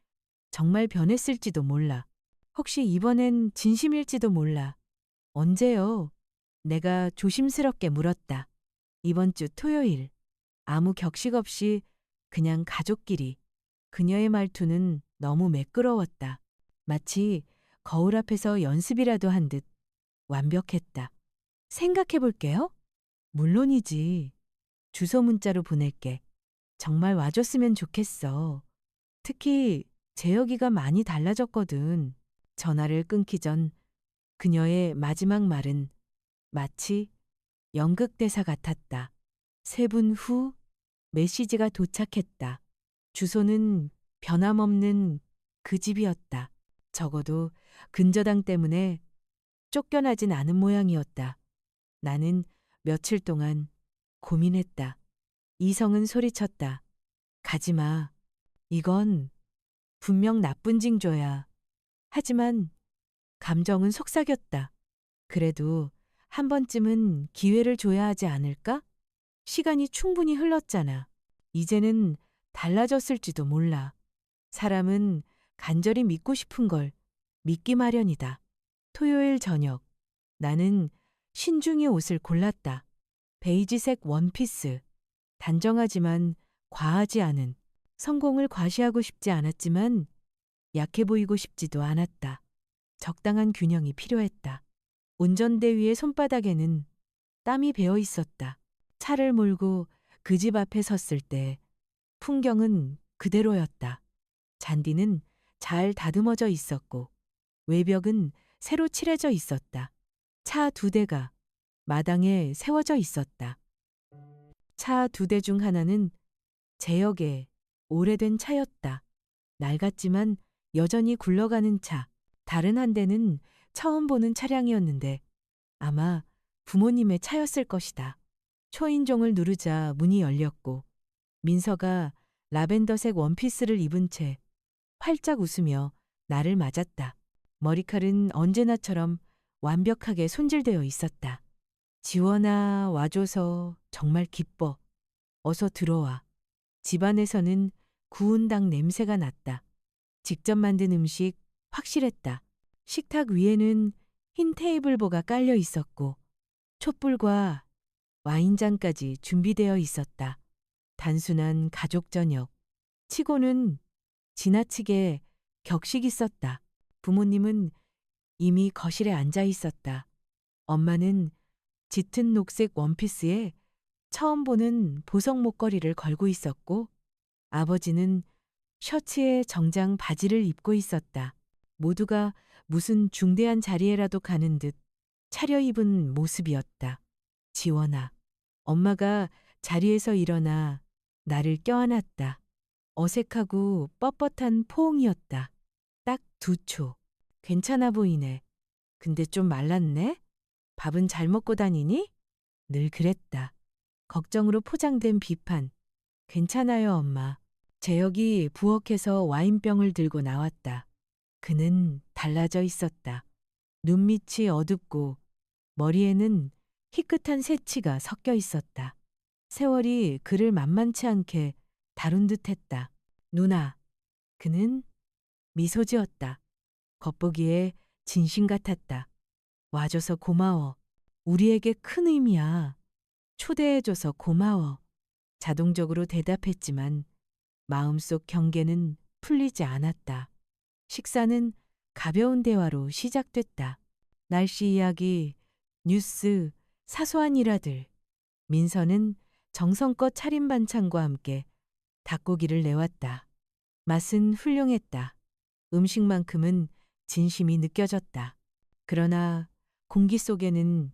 [SPEAKER 1] 정말 변했을지도 몰라. 혹시 이번엔 진심일지도 몰라. 언제요? 내가 조심스럽게 물었다. 이번 주 토요일. 아무 격식 없이 그냥 가족끼리. 그녀의 말투는 너무 매끄러웠다. 마치 거울 앞에서 연습이라도 한 듯 완벽했다. 생각해 볼게요. 물론이지. 주소 문자로 보낼게. 정말 와줬으면 좋겠어. 특히 재혁이가 많이 달라졌거든. 전화를 끊기 전 그녀의 마지막 말은 마치 연극 대사 같았다. 3분 후 메시지가 도착했다. 주소는 변함없는 그 집이었다. 적어도 근저당 때문에 쫓겨나진 않은 모양이었다. 나는 며칠 동안 고민했다. 이성은 소리쳤다. 가지마. 이건 분명 나쁜 징조야. 하지만 감정은 속삭였다. 그래도 한 번쯤은 기회를 줘야 하지 않을까? 시간이 충분히 흘렀잖아. 이제는 달라졌을지도 몰라. 사람은 간절히 믿고 싶은 걸 믿기 마련이다. 토요일 저녁, 나는 신중히 옷을 골랐다. 베이지색 원피스, 단정하지만 과하지 않은. 성공을 과시하고 싶지 않았지만 약해 보이고 싶지도 않았다. 적당한 균형이 필요했다. 운전대 위의 손바닥에는 땀이 배어 있었다. 차를 몰고 그 집 앞에 섰을 때 풍경은 그대로였다. 잔디는 잘 다듬어져 있었고 외벽은 새로 칠해져 있었다. 차 2대가 마당에 세워져 있었다. 차 2대 중 하나는 재혁의 오래된 차였다. 낡았지만 여전히 굴러가는 차. 다른 한 대는 처음 보는 차량이었는데 아마 부모님의 차였을 것이다. 초인종을 누르자 문이 열렸고 민서가 라벤더색 원피스를 입은 채 활짝 웃으며 나를 맞았다. 머리칼은 언제나처럼 완벽하게 손질되어 있었다. 지원아, 와줘서 정말 기뻐. 어서 들어와. 집안에서는 구운 닭 냄새가 났다. 직접 만든 음식 확실했다. 식탁 위에는 흰 테이블보가 깔려 있었고 촛불과 와인잔까지 준비되어 있었다. 단순한 가족 저녁 치고는 지나치게 격식 있었다. 부모님은 이미 거실에 앉아 있었다. 엄마는 짙은 녹색 원피스에 처음 보는 보석 목걸이를 걸고 있었고 아버지는 셔츠에 정장 바지를 입고 있었다. 모두가 무슨 중대한 자리에라도 가는 듯 차려입은 모습이었다. 지원아. 엄마가 자리에서 일어나 나를 껴안았다. 어색하고 뻣뻣한 포옹이었다. 딱 2초. 괜찮아 보이네. 근데 좀 말랐네? 밥은 잘 먹고 다니니? 늘 그랬다. 걱정으로 포장된 비판. 괜찮아요, 엄마. 재혁이 부엌에서 와인병을 들고 나왔다. 그는 달라져 있었다. 눈밑이 어둡고 머리에는 희끗한 새치가 섞여 있었다. 세월이 그를 만만치 않게 다룬 듯했다. 누나, 그는 미소 지었다. 겉보기에 진심 같았다. 와줘서 고마워. 우리에게 큰 의미야. 초대해줘서 고마워. 자동적으로 대답했지만 마음속 경계는 풀리지 않았다. 식사는 가벼운 대화로 시작됐다. 날씨 이야기, 뉴스, 사소한 일화들. 민서는 정성껏 차린 반찬과 함께 닭고기를 내왔다. 맛은 훌륭했다. 음식만큼은 진심이 느껴졌다. 그러나 공기 속에는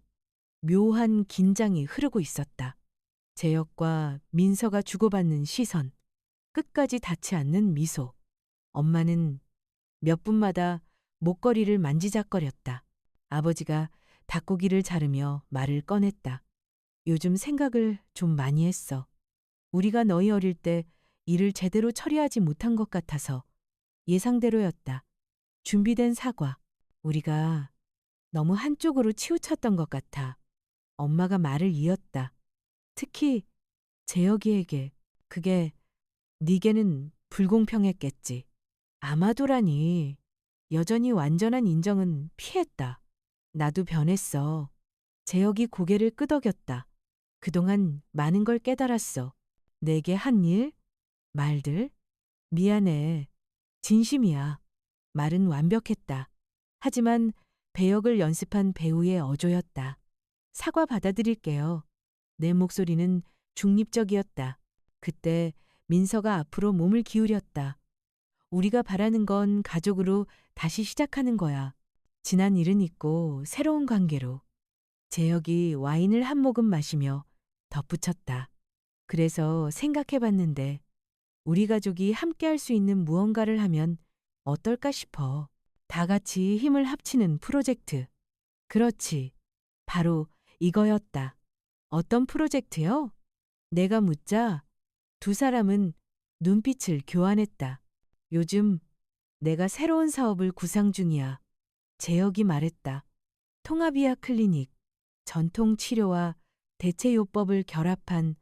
[SPEAKER 1] 묘한 긴장이 흐르고 있었다. 재혁과 민서가 주고받는 시선, 끝까지 닿지 않는 미소. 엄마는 몇 분마다 목걸이를 만지작거렸다. 아버지가 닭고기를 자르며 말을 꺼냈다. 요즘 생각을 좀 많이 했어. 우리가 너희 어릴 때 일을 제대로 처리하지 못한 것 같아서 예상대로였다. 준비된 사과. 우리가 너무 한쪽으로 치우쳤던 것 같아. 엄마가 말을 이었다. 특히 재혁이에게. 그게 네게는 불공평했겠지. 아마도라니. 여전히 완전한 인정은 피했다. 나도 변했어. 재혁이 고개를 끄덕였다. 그동안 많은 걸 깨달았어. 내게 한 일, 말들. 미안해. 진심이야. 말은 완벽했다. 하지만 배역을 연습한 배우의 어조였다. 사과 받아들일게요. 내 목소리는 중립적이었다. 그때 민서가 앞으로 몸을 기울였다. 우리가 바라는 건 가족으로 다시 시작하는 거야. 지난 일은 있고 새로운 관계로. 재혁이 와인을 한 모금 마시며 덧붙였다. 그래서 생각해 봤는데 우리 가족이 함께 할 수 있는 무언가를 하면 어떨까 싶어. 다 같이 힘을 합치는 프로젝트. 그렇지. 바로 이거였다. 어떤 프로젝트요? 내가 묻자 두 사람은 눈빛을 교환했다. 요즘 내가 새로운 사업을 구상 중이야. 재혁이 말했다. 통합의학 클리닉, 전통 치료와 대체요법을 결합한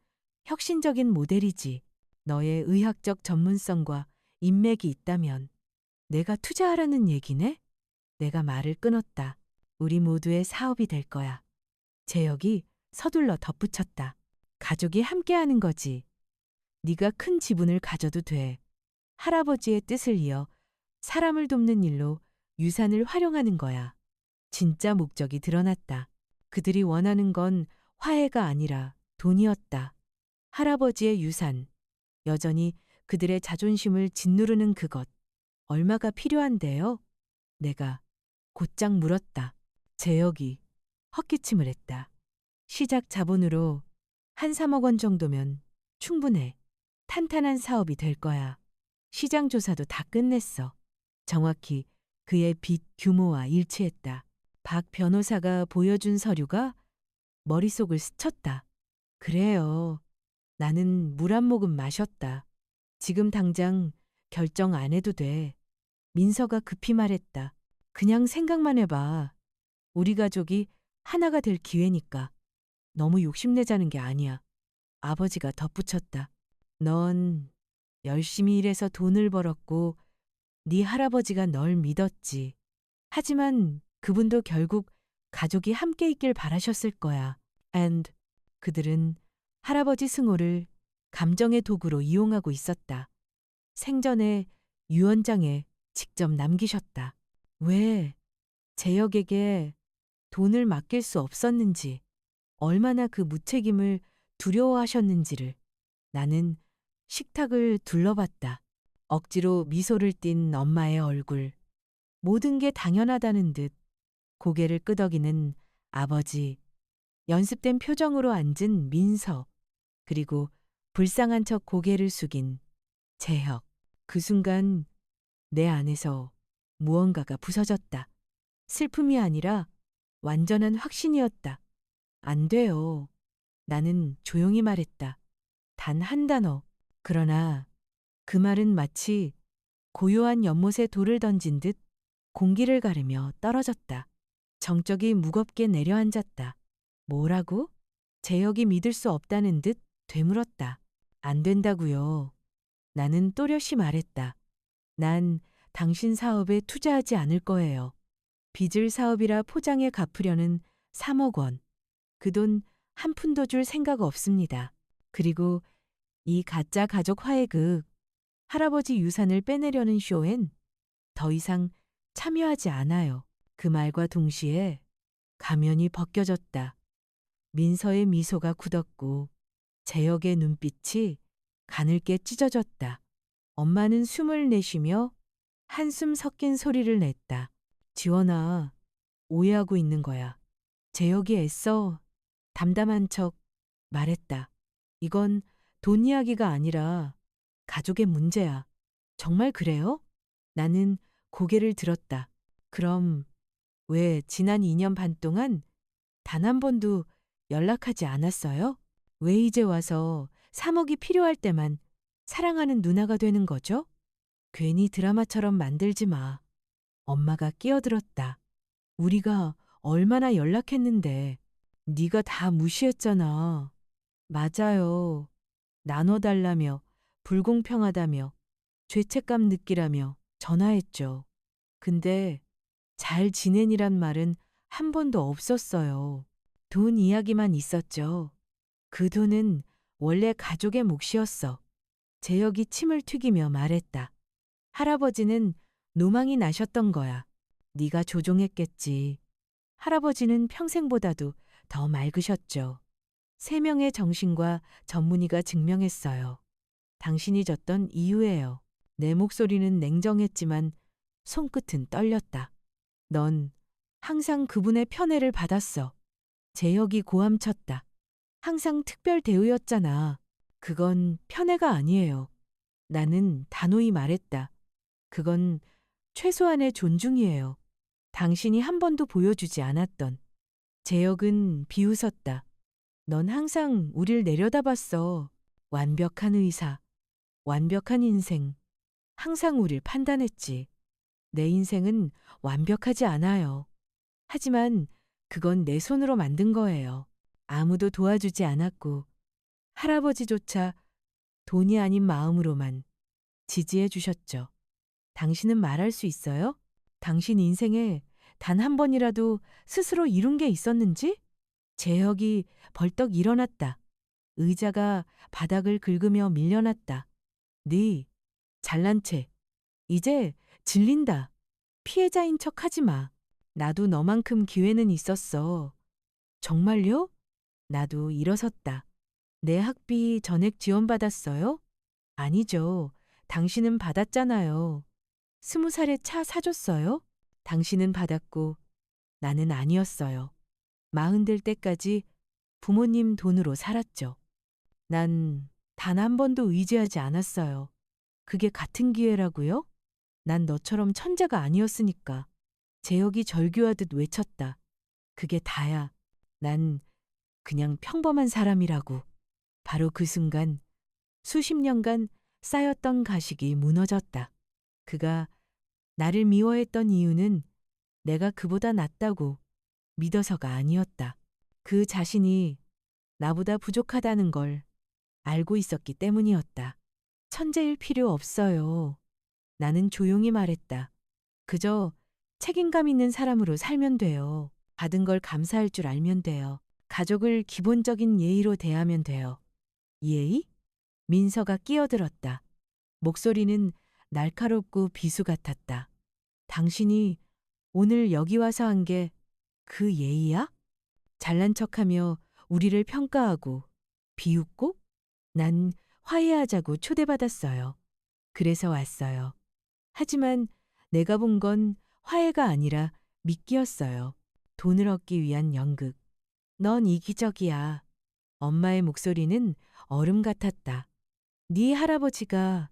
[SPEAKER 1] 혁신적인 모델이지. 너의 의학적 전문성과 인맥이 있다면 내가 투자하라는 얘기네? 내가 말을 끊었다. 우리 모두의 사업이 될 거야. 재혁이 서둘러 덧붙였다. 가족이 함께하는 거지. 네가 큰 지분을 가져도 돼. 할아버지의 뜻을 이어 사람을 돕는 일로 유산을 활용하는 거야. 진짜 목적이 드러났다. 그들이 원하는 건 화해가 아니라 돈이었다. 할아버지의 유산, 여전히 그들의 자존심을 짓누르는 그것, 얼마가 필요한데요? 내가 곧장 물었다. 재혁이 헛기침을 했다. 시작 자본으로 한 3억 원 정도면 충분해. 탄탄한 사업이 될 거야. 시장 조사도 다 끝냈어. 정확히 그의 빚 규모와 일치했다. 박 변호사가 보여준 서류가 머릿속을 스쳤다. 그래요. 나는 물 한 모금 마셨다. 지금 당장 결정 안 해도 돼. 민서가 급히 말했다. 그냥 생각만 해봐. 우리 가족이 하나가 될 기회니까. 너무 욕심내자는 게 아니야. 아버지가 덧붙였다. 넌 열심히 일해서 돈을 벌었고 네 할아버지가 널 믿었지. 하지만 그분도 결국 가족이 함께 있길 바라셨을 거야. And 그들은 할아버지 승호를 감정의 도구로 이용하고 있었다. 생전에 유언장에 직접 남기셨다. 왜 재혁에게 돈을 맡길 수 없었는지, 얼마나 그 무책임을 두려워하셨는지를. 나는 식탁을 둘러봤다. 억지로 미소를 띤 엄마의 얼굴. 모든 게 당연하다는 듯 고개를 끄덕이는 아버지. 연습된 표정으로 앉은 민서. 그리고 불쌍한 척 고개를 숙인 재혁. 그 순간 내 안에서 무언가가 부서졌다. 슬픔이 아니라 완전한 확신이었다. 안 돼요. 나는 조용히 말했다. 단 한 단어. 그러나 그 말은 마치 고요한 연못에 돌을 던진 듯 공기를 가르며 떨어졌다. 정적이 무겁게 내려앉았다. 뭐라고? 재혁이 믿을 수 없다는 듯 되물었다. 안 된다고요. 나는 또렷이 말했다. 난 당신 사업에 투자하지 않을 거예요. 빚을 사업이라 포장해 갚으려는 3억 원. 그 돈 한 푼도 줄 생각 없습니다. 그리고 이 가짜 가족 화해극, 할아버지 유산을 빼내려는 쇼엔 더 이상 참여하지 않아요. 그 말과 동시에 가면이 벗겨졌다. 민서의 미소가 굳었고 재혁의 눈빛이 가늘게 찢어졌다. 엄마는 숨을 내쉬며 한숨 섞인 소리를 냈다. 지원아, 오해하고 있는 거야. 재혁이 애써 담담한 척 말했다. 이건 돈 이야기가 아니라 가족의 문제야. 정말 그래요? 나는 고개를 들었다. 그럼 왜 지난 2년 반 동안 단 한 번도 연락하지 않았어요? 왜 이제 와서 3억이 필요할 때만 사랑하는 누나가 되는 거죠? 괜히 드라마처럼 만들지 마. 엄마가 끼어들었다. 우리가 얼마나 연락했는데 네가 다 무시했잖아. 맞아요. 나눠달라며 불공평하다며 죄책감 느끼라며 전화했죠. 근데 잘 지내니란 말은 한 번도 없었어요. 돈 이야기만 있었죠. 그 돈은 원래 가족의 몫이었어. 재혁이 침을 튀기며 말했다. 할아버지는 노망이 나셨던 거야. 네가 조종했겠지. 할아버지는 평생보다도 더 맑으셨죠. 3명의 정신과 전문의가 증명했어요. 당신이 졌던 이유예요. 내 목소리는 냉정했지만 손끝은 떨렸다. 넌 항상 그분의 편애를 받았어. 재혁이 고함쳤다. 항상 특별 대우였잖아. 그건 편애가 아니에요. 나는 단호히 말했다. 그건 최소한의 존중이에요. 당신이 한 번도 보여주지 않았던. 재혁은 비웃었다. 넌 항상 우릴 내려다봤어. 완벽한 의사, 완벽한 인생. 항상 우릴 판단했지. 내 인생은 완벽하지 않아요. 하지만 그건 내 손으로 만든 거예요. 아무도 도와주지 않았고 할아버지조차 돈이 아닌 마음으로만 지지해 주셨죠. 당신은 말할 수 있어요? 당신 인생에 단 한 번이라도 스스로 이룬 게 있었는지? 재혁이 벌떡 일어났다. 의자가 바닥을 긁으며 밀려났다. 네, 잘난 채. 이제 질린다. 피해자인 척 하지 마. 나도 너만큼 기회는 있었어. 정말요? 나도 일어섰다. 내 학비 전액 지원받았어요? 아니죠. 당신은 받았잖아요. 20살에 차 사줬어요? 당신은 받았고 나는 아니었어요. 40될 때까지 부모님 돈으로 살았죠. 난 단 한 번도 의지하지 않았어요. 그게 같은 기회라고요? 난 너처럼 천재가 아니었으니까. 재혁이 절규하듯 외쳤다. 그게 다야. 난 그냥 평범한 사람이라고. 바로 그 순간 수십 년간 쌓였던 가식이 무너졌다. 그가 나를 미워했던 이유는 내가 그보다 낫다고 믿어서가 아니었다. 그 자신이 나보다 부족하다는 걸 알고 있었기 때문이었다. 천재일 필요 없어요. 나는 조용히 말했다. 그저 책임감 있는 사람으로 살면 돼요. 받은 걸 감사할 줄 알면 돼요. 가족을 기본적인 예의로 대하면 돼요. 예의? 민서가 끼어들었다. 목소리는 날카롭고 비수 같았다. 당신이 오늘 여기 와서 한 게 그 예의야? 잘난 척하며 우리를 평가하고 비웃고 난 화해하자고 초대받았어요. 그래서 왔어요. 하지만 내가 본 건 화해가 아니라 미끼였어요. 돈을 얻기 위한 연극. 넌 이기적이야. 엄마의 목소리는 얼음 같았다. 네 할아버지가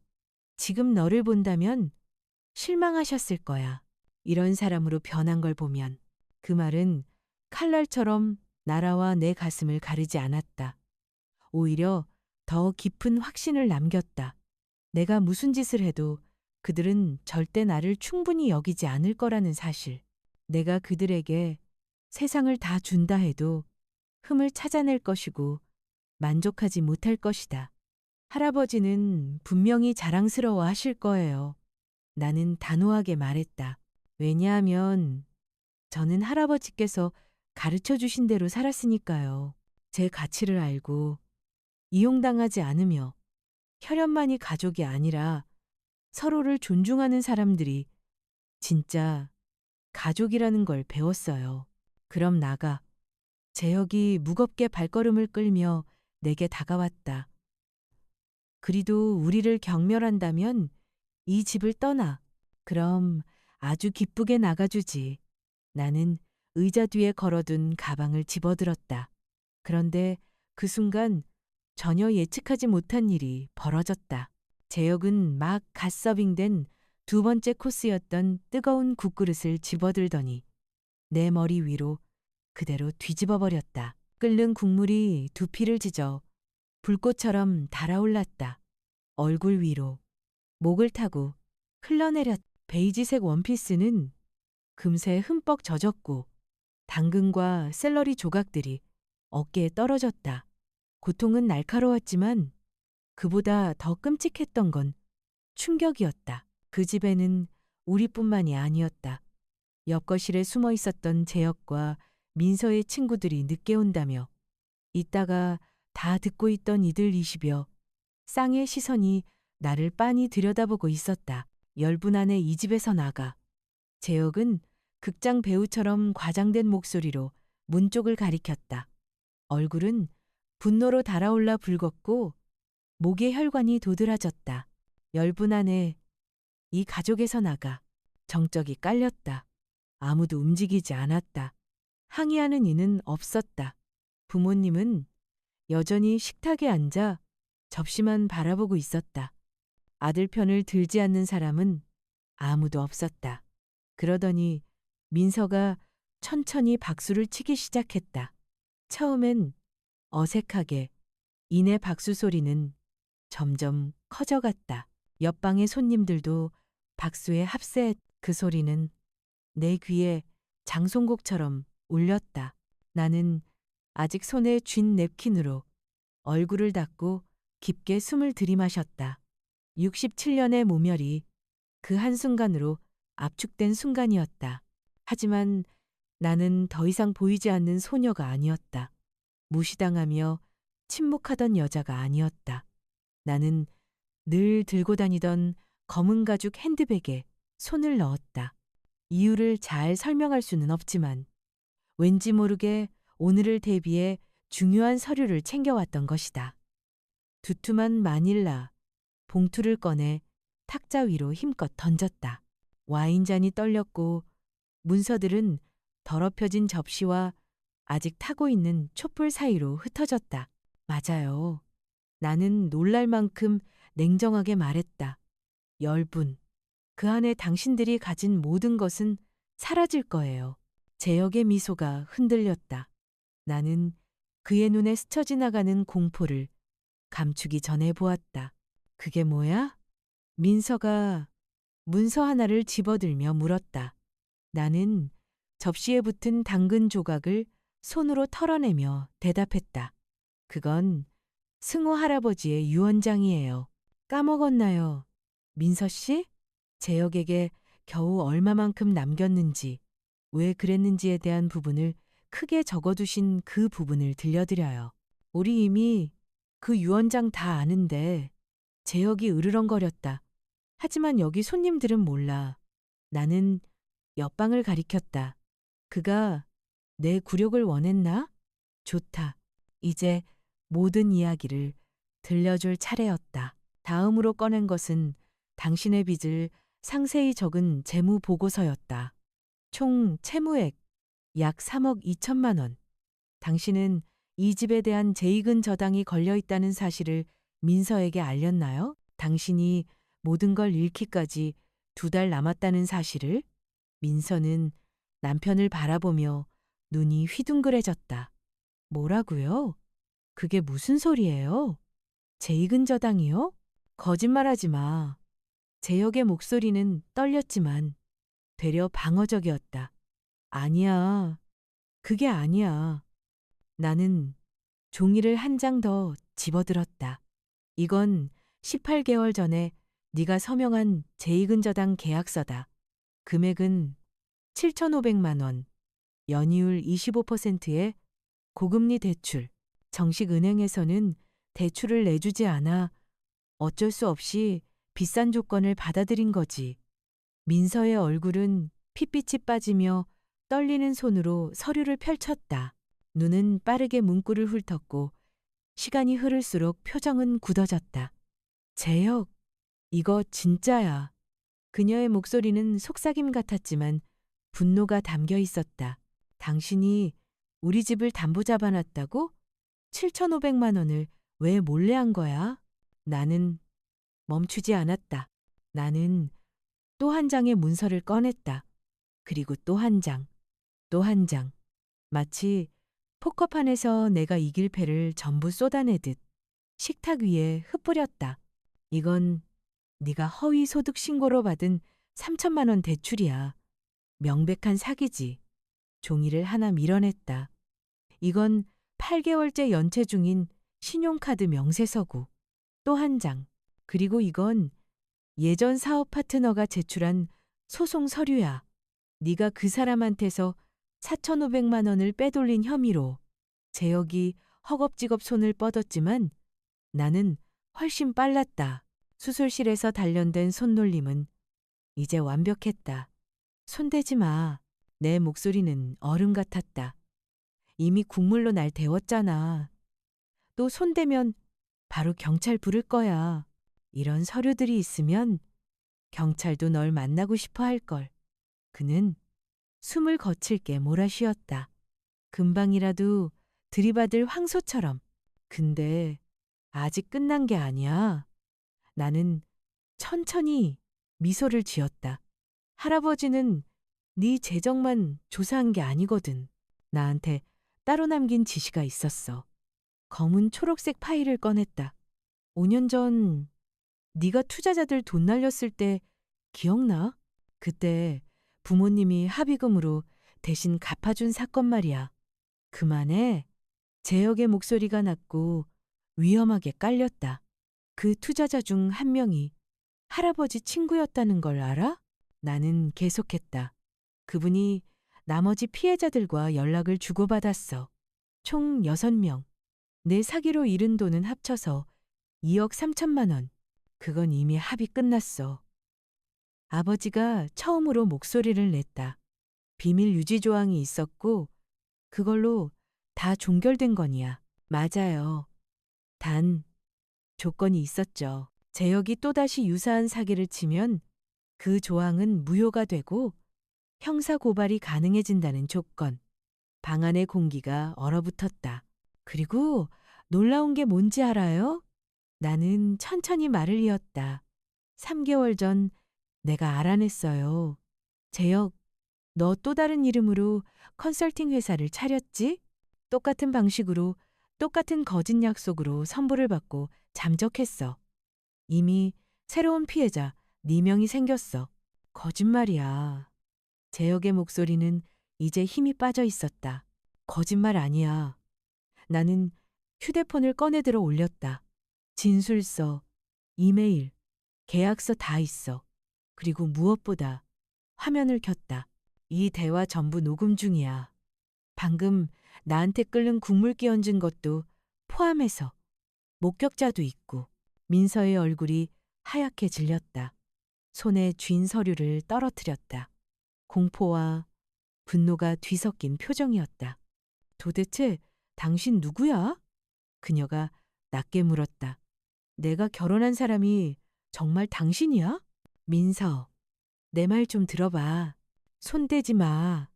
[SPEAKER 1] 지금 너를 본다면 실망하셨을 거야. 이런 사람으로 변한 걸 보면. 그 말은 칼날처럼 나라와 내 가슴을 가르지 않았다. 오히려 더 깊은 확신을 남겼다. 내가 무슨 짓을 해도 그들은 절대 나를 충분히 여기지 않을 거라는 사실. 내가 그들에게 세상을 다 준다 해도 흠을 찾아낼 것이고 만족하지 못할 것이다. 할아버지는 분명히 자랑스러워 하실 거예요. 나는 단호하게 말했다. 왜냐하면 저는 할아버지께서 가르쳐 주신 대로 살았으니까요. 제 가치를 알고 이용당하지 않으며 혈연만이 가족이 아니라 서로를 존중하는 사람들이 진짜 가족이라는 걸 배웠어요. 그럼 나가. 재혁이 무겁게 발걸음을 끌며 내게 다가왔다. 그리도 우리를 경멸한다면 이 집을 떠나. 그럼 아주 기쁘게 나가주지. 나는 의자 뒤에 걸어둔 가방을 집어들었다. 그런데 그 순간 전혀 예측하지 못한 일이 벌어졌다. 재혁은 막 갓 서빙된 두 번째 코스였던 뜨거운 국그릇을 집어들더니 내 머리 위로 그대로 뒤집어 버렸다. 끓는 국물이 두피를 지져 불꽃처럼 달아올랐다. 얼굴 위로 목을 타고 흘러내렸. 베이지색 원피스는 금세 흠뻑 젖었고 당근과 샐러리 조각들이 어깨에 떨어졌다. 고통은 날카로웠지만 그보다 더 끔찍했던 건 충격이었다. 그 집에는 우리뿐만이 아니었다. 옆 거실에 숨어 있었던 재혁과 민서의 친구들이 늦게 온다며 이따가 다 듣고 있던 이들 20여 쌍의 시선이 나를 빤히 들여다보고 있었다. 열분 안에 이 집에서 나가. 재혁은 극장 배우처럼 과장된 목소리로 문 쪽을 가리켰다. 얼굴은 분노로 달아올라 붉었고 목에 혈관이 도드라졌다. 열분 안에 이 가족에서 나가. 정적이 깔렸다. 아무도 움직이지 않았다. 항의하는 이는 없었다. 부모님은 여전히 식탁에 앉아 접시만 바라보고 있었다. 아들 편을 들지 않는 사람은 아무도 없었다. 그러더니 민서가 천천히 박수를 치기 시작했다. 처음엔 어색하게 이내 박수 소리는 점점 커져갔다. 옆방의 손님들도 박수에 합세했. 그 소리는 내 귀에 장송곡처럼 울렸다. 나는 아직 손에 쥔 냅킨으로 얼굴을 닦고 깊게 숨을 들이마셨다. 67년의 모멸이 그 한순간으로 압축된 순간이었다. 하지만 나는 더 이상 보이지 않는 소녀가 아니었다. 무시당하며 침묵하던 여자가 아니었다. 나는 늘 들고 다니던 검은 가죽 핸드백에 손을 넣었다. 이유를 잘 설명할 수는 없지만 왠지 모르게 오늘을 대비해 중요한 서류를 챙겨왔던 것이다. 두툼한 마닐라 봉투를 꺼내 탁자 위로 힘껏 던졌다. 와인잔이 떨렸고 문서들은 더럽혀진 접시와 아직 타고 있는 촛불 사이로 흩어졌다. 맞아요. 나는 놀랄 만큼 냉정하게 말했다. 10분. 그 안에 당신들이 가진 모든 것은 사라질 거예요. 재혁의 미소가 흔들렸다. 나는 그의 눈에 스쳐 지나가는 공포를 감추기 전에 보았다. 그게 뭐야? 민서가 문서 하나를 집어들며 물었다. 나는 접시에 붙은 당근 조각을 손으로 털어내며 대답했다. 그건 승호 할아버지의 유언장이에요. 까먹었나요? 민서 씨? 재혁에게 겨우 얼마만큼 남겼는지, 왜 그랬는지에 대한 부분을 크게 적어두신 그 부분을 들려드려요. 우리 이미 그 유언장 다 아는데 재혁이 으르렁거렸다. 하지만 여기 손님들은 몰라. 나는 옆방을 가리켰다. 그가 내 굴욕을 원했나? 좋다. 이제 모든 이야기를 들려줄 차례였다. 다음으로 꺼낸 것은 당신의 빚을 상세히 적은 재무 보고서였다. 총 채무액 약 3억 2천만 원. 당신은 이 집에 대한 재익은 저당이 걸려 있다는 사실을 민서에게 알렸나요? 당신이 모든 걸 잃기까지 2달 남았다는 사실을? 민서는 남편을 바라보며 눈이 휘둥그레졌다. 뭐라고요? 그게 무슨 소리예요? 재익은 저당이요? 거짓말하지 마. 재혁의 목소리는 떨렸지만 되려 방어적이었다. 아니야. 그게 아니야. 나는 종이를 한 장 더 집어들었다. 이건 18개월 전에 네가 서명한 제2근저당 계약서다. 금액은 7,500만 원, 연이율 25%의 고금리 대출. 정식 은행에서는 대출을 내주지 않아 어쩔 수 없이 비싼 조건을 받아들인 거지. 민서의 얼굴은 핏빛이 빠지며 떨리는 손으로 서류를 펼쳤다. 눈은 빠르게 문구를 훑었고 시간이 흐를수록 표정은 굳어졌다. 재혁, 이거 진짜야. 그녀의 목소리는 속삭임 같았지만 분노가 담겨 있었다. 당신이 우리 집을 담보 잡아놨다고? 7,500만 원을 왜 몰래 한 거야? 나는 멈추지 않았다. 나는 또 한 장의 문서를 꺼냈다. 그리고 또 한 장, 또 한 장. 마치 포커판에서 내가 이길 패를 전부 쏟아내듯 식탁 위에 흩뿌렸다. 이건 네가 허위 소득 신고로 받은 3천만 원 대출이야. 명백한 사기지. 종이를 하나 밀어냈다. 이건 8개월째 연체 중인 신용카드 명세서고. 또 한 장. 그리고 이건 예전 사업 파트너가 제출한 소송 서류야. 네가 그 사람한테서 4,500만 원을 빼돌린 혐의로. 재혁이 허겁지겁 손을 뻗었지만 나는 훨씬 빨랐다. 수술실에서 단련된 손놀림은 이제 완벽했다. 손대지 마. 내 목소리는 얼음 같았다. 이미 국물로 날 데웠잖아. 또 손대면 바로 경찰 부를 거야. 이런 서류들이 있으면 경찰도 널 만나고 싶어 할걸. 그는 숨을 거칠게 몰아쉬었다. 금방이라도 들이받을 황소처럼. 근데 아직 끝난 게 아니야. 나는 천천히 미소를 지었다. 할아버지는 네 재정만 조사한 게 아니거든. 나한테 따로 남긴 지시가 있었어. 검은 초록색 파일을 꺼냈다. 5년 전 네가 투자자들 돈 날렸을 때 기억나? 그때 부모님이 합의금으로 대신 갚아준 사건 말이야. 그만해. 재혁의 목소리가 낮고 위험하게 깔렸다. 그 투자자 중 한 명이 할아버지 친구였다는 걸 알아? 나는 계속했다. 그분이 나머지 피해자들과 연락을 주고받았어. 총 6명. 내 사기로 잃은 돈은 합쳐서 2억 3천만 원. 그건 이미 합의 끝났어. 아버지가 처음으로 목소리를 냈다. 비밀 유지 조항이 있었고 그걸로 다 종결된 거니야. 맞아요. 단 조건이 있었죠. 재혁이 또다시 유사한 사기를 치면 그 조항은 무효가 되고 형사 고발이 가능해진다는 조건. 방 안의 공기가 얼어붙었다. 그리고 놀라운 게 뭔지 알아요? 나는 천천히 말을 이었다. 3개월 전 내가 알아냈어요. 재혁, 너 또 다른 이름으로 컨설팅 회사를 차렸지? 똑같은 방식으로 똑같은 거짓 약속으로 선보를 받고 잠적했어. 이미 새로운 피해자 4명이 생겼어. 거짓말이야. 재혁의 목소리는 이제 힘이 빠져 있었다. 거짓말 아니야. 나는 휴대폰을 꺼내들어 올렸다. 진술서, 이메일, 계약서 다 있어. 그리고 무엇보다 화면을 켰다. 이 대화 전부 녹음 중이야. 방금 나한테 끓는 국물 끼얹은 것도 포함해서 목격자도 있고. 민서의 얼굴이 하얗게 질렸다. 손에 쥔 서류를 떨어뜨렸다. 공포와 분노가 뒤섞인 표정이었다. 도대체 당신 누구야? 그녀가 낮게 물었다. 내가 결혼한 사람이 정말 당신이야? 민서, 내 말 좀 들어봐. 손대지 마.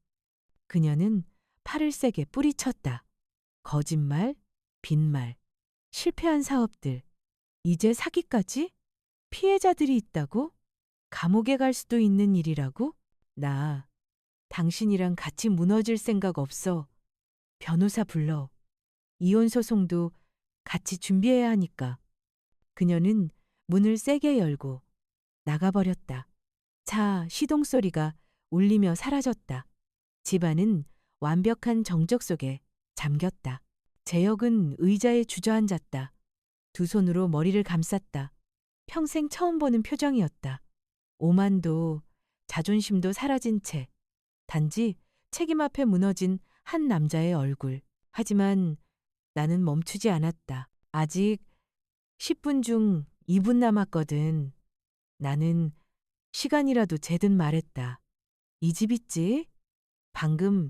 [SPEAKER 1] 그녀는 팔을 세게 뿌리쳤다. 거짓말, 빈말, 실패한 사업들, 이제 사기까지? 피해자들이 있다고? 감옥에 갈 수도 있는 일이라고? 나 당신이랑 같이 무너질 생각 없어. 변호사 불러. 이혼 소송도 같이 준비해야 하니까. 그녀는 문을 세게 열고 나가버렸다. 차 시동 소리가 울리며 사라졌다. 집안은 완벽한 정적 속에 잠겼다. 재혁은 의자에 주저앉았다. 두 손으로 머리를 감쌌다. 평생 처음 보는 표정이었다. 오만도 자존심도 사라진 채 단지 책임 앞에 무너진 한 남자의 얼굴. 하지만 나는 멈추지 않았다. 아직 10분 중 2분 남았거든. 나는 시간이라도 재듯 말했다. 이 집 있지? 방금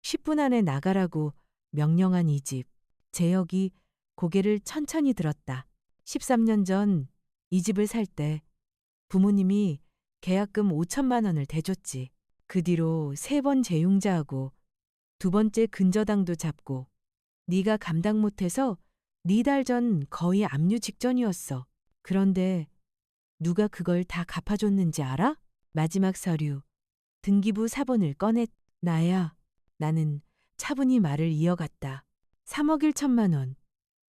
[SPEAKER 1] 10분 안에 나가라고 명령한 이 집. 재혁이 고개를 천천히 들었다. 13년 전 이 집을 살 때 부모님이 계약금 5천만 원을 대줬지. 그 뒤로 3번 재융자하고 2번째 근저당도 잡고 네가 감당 못해서 4달 전 거의 압류 직전이었어. 그런데 누가 그걸 다 갚아줬는지 알아? 마지막 서류, 등기부 사본을 꺼냈. 나야. 나는 차분히 말을 이어갔다. 3억 1천만 원.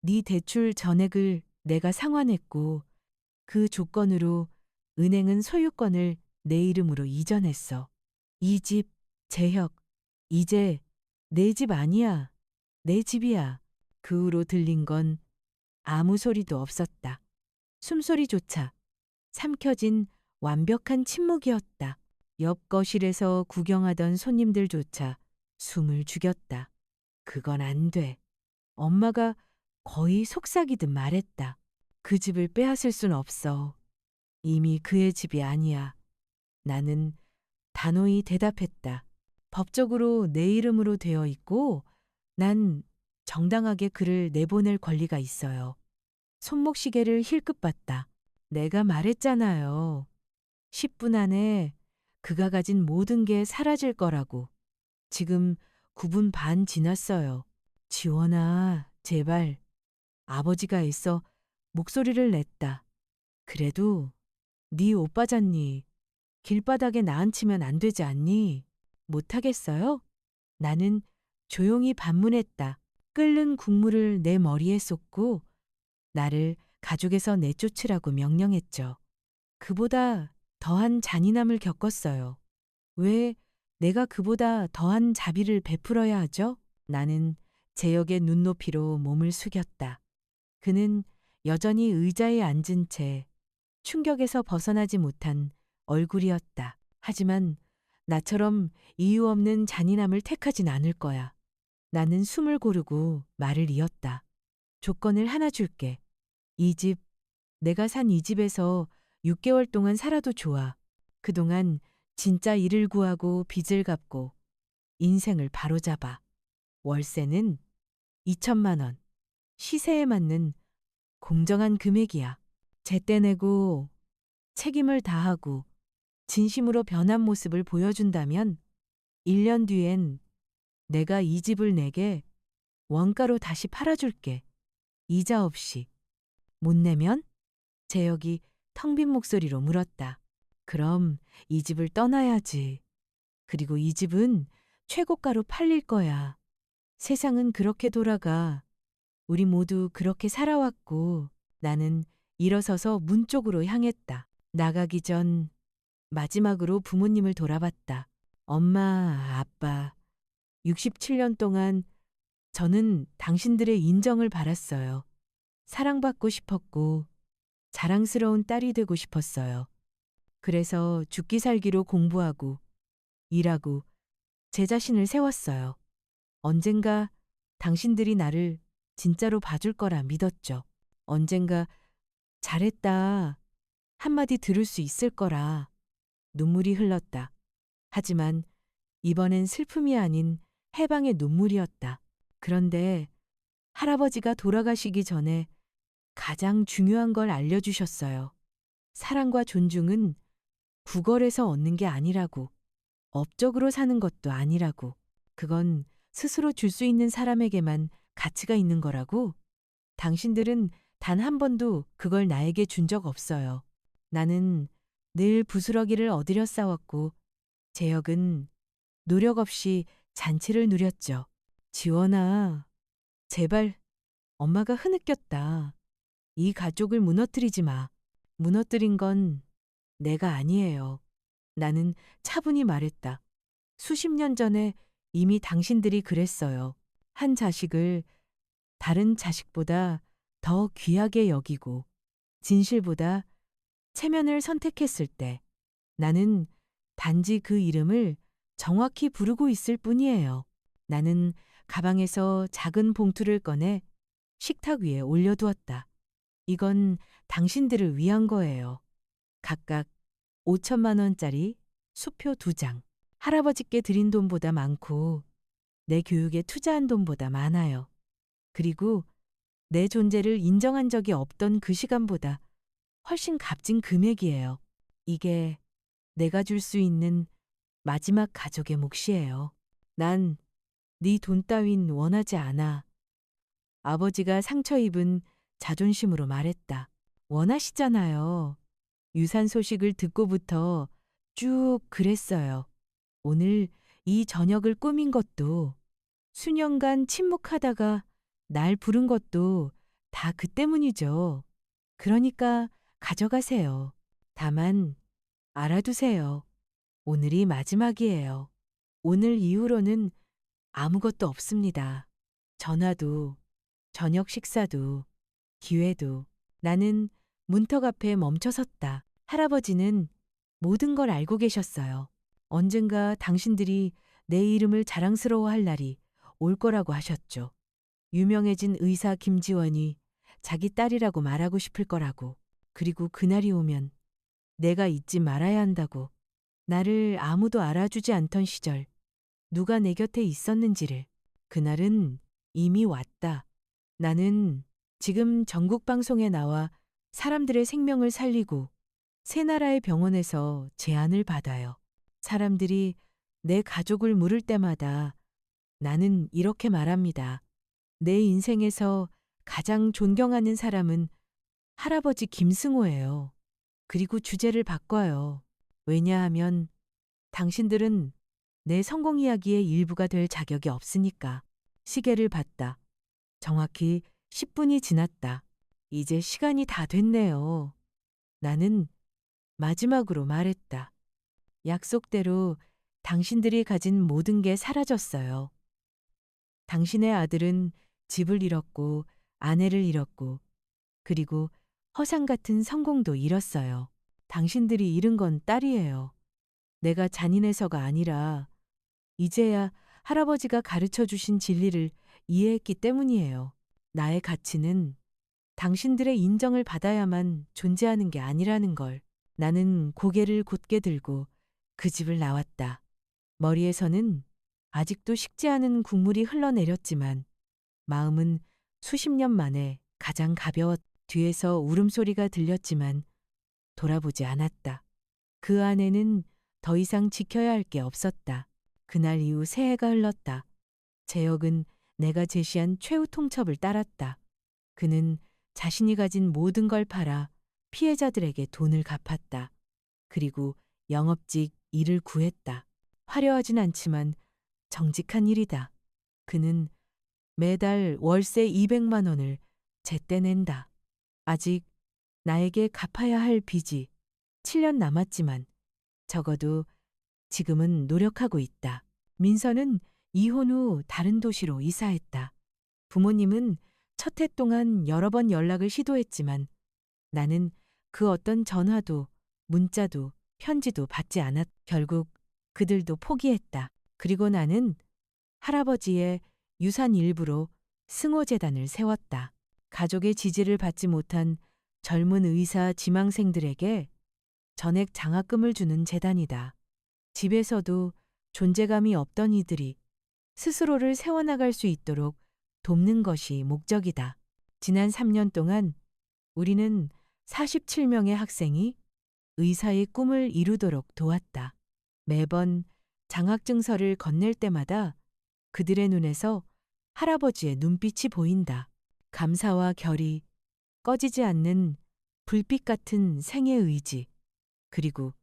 [SPEAKER 1] 네 대출 전액을 내가 상환했고 그 조건으로 은행은 소유권을 내 이름으로 이전했어. 이 집, 재혁, 이제 내 집 아니야. 내 집이야. 그 후로 들린 건 아무 소리도 없었다. 숨소리조차 삼켜진 완벽한 침묵이었다. 옆 거실에서 구경하던 손님들조차 숨을 죽였다. 그건 안 돼. 엄마가 거의 속삭이듯 말했다. 그 집을 빼앗을 순 없어. 이미 그의 집이 아니야. 나는 단호히 대답했다. 법적으로 내 이름으로 되어 있고 난 정당하게 그를 내보낼 권리가 있어요. 손목시계를 힐끗 봤다. 내가 말했잖아요. 10분 안에 그가 가진 모든 게 사라질 거라고. 지금 9분 반 지났어요. 지원아, 제발. 아버지가 애써 목소리를 냈다. 그래도 네 오빠잖니. 길바닥에 나앉히면 안 되지 않니? 못하겠어요? 나는 조용히 반문했다. 끓는 국물을 내 머리에 쏟고 나를 가족에서 내쫓으라고 명령했죠. 그보다 더한 잔인함을 겪었어요. 왜 내가 그보다 더한 자비를 베풀어야 하죠? 나는 재혁의 눈높이로 몸을 숙였다. 그는 여전히 의자에 앉은 채 충격에서 벗어나지 못한 얼굴이었다. 하지만 나처럼 이유 없는 잔인함을 택하진 않을 거야. 나는 숨을 고르고 말을 이었다. 조건을 하나 줄게. 이 집, 내가 산 이 집에서 6개월 동안 살아도 좋아. 그동안 진짜 일을 구하고 빚을 갚고 인생을 바로잡아. 월세는 2천만 원. 시세에 맞는 공정한 금액이야. 제때 내고 책임을 다하고 진심으로 변한 모습을 보여준다면 1년 뒤엔 내가 이 집을 내게 원가로 다시 팔아줄게. 이자 없이. 못 내면? 재혁이 텅 빈 목소리로 물었다. 그럼 이 집을 떠나야지. 그리고 이 집은 최고가로 팔릴 거야. 세상은 그렇게 돌아가. 우리 모두 그렇게 살아왔고 나는 일어서서 문 쪽으로 향했다. 나가기 전 마지막으로 부모님을 돌아봤다. 엄마, 아빠, 67년 동안 저는 당신들의 인정을 받았어요. 사랑받고 싶었고 자랑스러운 딸이 되고 싶었어요. 그래서 죽기 살기로 공부하고 일하고 제 자신을 세웠어요. 언젠가 당신들이 나를 진짜로 봐줄 거라 믿었죠. 언젠가 잘했다 한마디 들을 수 있을 거라 눈물이 흘렀다. 하지만 이번엔 슬픔이 아닌 해방의 눈물이었다. 그런데 할아버지가 돌아가시기 전에 가장 중요한 걸 알려주셨어요. 사랑과 존중은 구걸에서 얻는 게 아니라고, 업적으로 사는 것도 아니라고, 그건 스스로 줄 수 있는 사람에게만 가치가 있는 거라고. 당신들은 단 한 번도 그걸 나에게 준 적 없어요. 나는 늘 부스러기를 얻으려 싸웠고 재혁은 노력 없이 잔치를 누렸죠. 지원아, 제발 엄마가 흐느꼈다. 이 가족을 무너뜨리지 마. 무너뜨린 건 내가 아니에요. 나는 차분히 말했다. 수십 년 전에 이미 당신들이 그랬어요. 한 자식을 다른 자식보다 더 귀하게 여기고 진실보다 체면을 선택했을 때 나는 단지 그 이름을 정확히 부르고 있을 뿐이에요. 나는 가방에서 작은 봉투를 꺼내 식탁 위에 올려두었다. 이건 당신들을 위한 거예요. 각각 5천만 원짜리 수표 2장. 할아버지께 드린 돈보다 많고 내 교육에 투자한 돈보다 많아요. 그리고 내 존재를 인정한 적이 없던 그 시간보다 훨씬 값진 금액이에요. 이게 내가 줄 수 있는 마지막 가족의 몫이에요. 난 네 돈 따윈 원하지 않아. 아버지가 상처 입은 자존심으로 말했다. 원하시잖아요. 유산 소식을 듣고부터 쭉 그랬어요. 오늘 이 저녁을 꾸민 것도 수년간 침묵하다가 날 부른 것도 다 그 때문이죠. 그러니까 가져가세요. 다만 알아두세요. 오늘이 마지막이에요. 오늘 이후로는 아무것도 없습니다. 전화도, 저녁 식사도, 기회도. 나는 문턱 앞에 멈춰섰다. 할아버지는 모든 걸 알고 계셨어요. 언젠가 당신들이 내 이름을 자랑스러워할 날이 올 거라고 하셨죠. 유명해진 의사 김지원이 자기 딸이라고 말하고 싶을 거라고. 그리고 그날이 오면 내가 잊지 말아야 한다고. 나를 아무도 알아주지 않던 시절 누가 내 곁에 있었는지를. 그날은 이미 왔다. 나는 지금 전국 방송에 나와 사람들의 생명을 살리고 새 나라의 병원에서 제안을 받아요. 사람들이 내 가족을 물을 때마다 나는 이렇게 말합니다. 내 인생에서 가장 존경하는 사람은 할아버지 김승호예요. 그리고 주제를 바꿔요. 왜냐하면 당신들은 내 성공 이야기의 일부가 될 자격이 없으니까. 시계를 봤다. 정확히 10분이 지났다. 이제 시간이 다 됐네요. 나는 마지막으로 말했다. 약속대로 당신들이 가진 모든 게 사라졌어요. 당신의 아들은 집을 잃었고 아내를 잃었고 그리고 허상 같은 성공도 잃었어요. 당신들이 잃은 건 딸이에요. 내가 잔인해서가 아니라 이제야 할아버지가 가르쳐 주신 진리를 이해했기 때문이에요. 나의 가치는 당신들의 인정을 받아야만 존재하는 게 아니라는 걸. 나는 고개를 곧게 들고 그 집을 나왔다. 머리에서는 아직도 식지 않은 국물이 흘러내렸지만 마음은 수십 년 만에 가장 가벼웠. 뒤에서 울음소리가 들렸지만 돌아보지 않았다. 그 안에는 더 이상 지켜야 할 게 없었다. 그날 이후 새해가 흘렀다. 재혁은 내가 제시한 최후 통첩을 따랐다. 그는 자신이 가진 모든 걸 팔아 피해자들에게 돈을 갚았다. 그리고 영업직 일을 구했다. 화려하진 않지만 정직한 일이다. 그는 매달 월세 200만 원을 제때 낸다. 아직 나에게 갚아야 할 빚이 7년 남았지만 적어도 지금은 노력하고 있다. 민서는 이혼 후 다른 도시로 이사했다. 부모님은 첫 해 동안 여러 번 연락을 시도했지만 나는 그 어떤 전화도 문자도 편지도 받지 않았. 결국 그들도 포기했다. 그리고 나는 할아버지의 유산 일부로 승호재단을 세웠다. 가족의 지지를 받지 못한 젊은 의사 지망생들에게 전액 장학금을 주는 재단이다. 집에서도 존재감이 없던 이들이 스스로를 세워나갈 수 있도록 돕는 것이 목적이다. 지난 3년 동안 우리는 47명의 학생이 의사의 꿈을 이루도록 도왔다. 매번 장학증서를 건넬 때마다 그들의 눈에서 할아버지의 눈빛이 보인다. 감사와 결의, 꺼지지 않는 불빛 같은 생의 의지. 그리고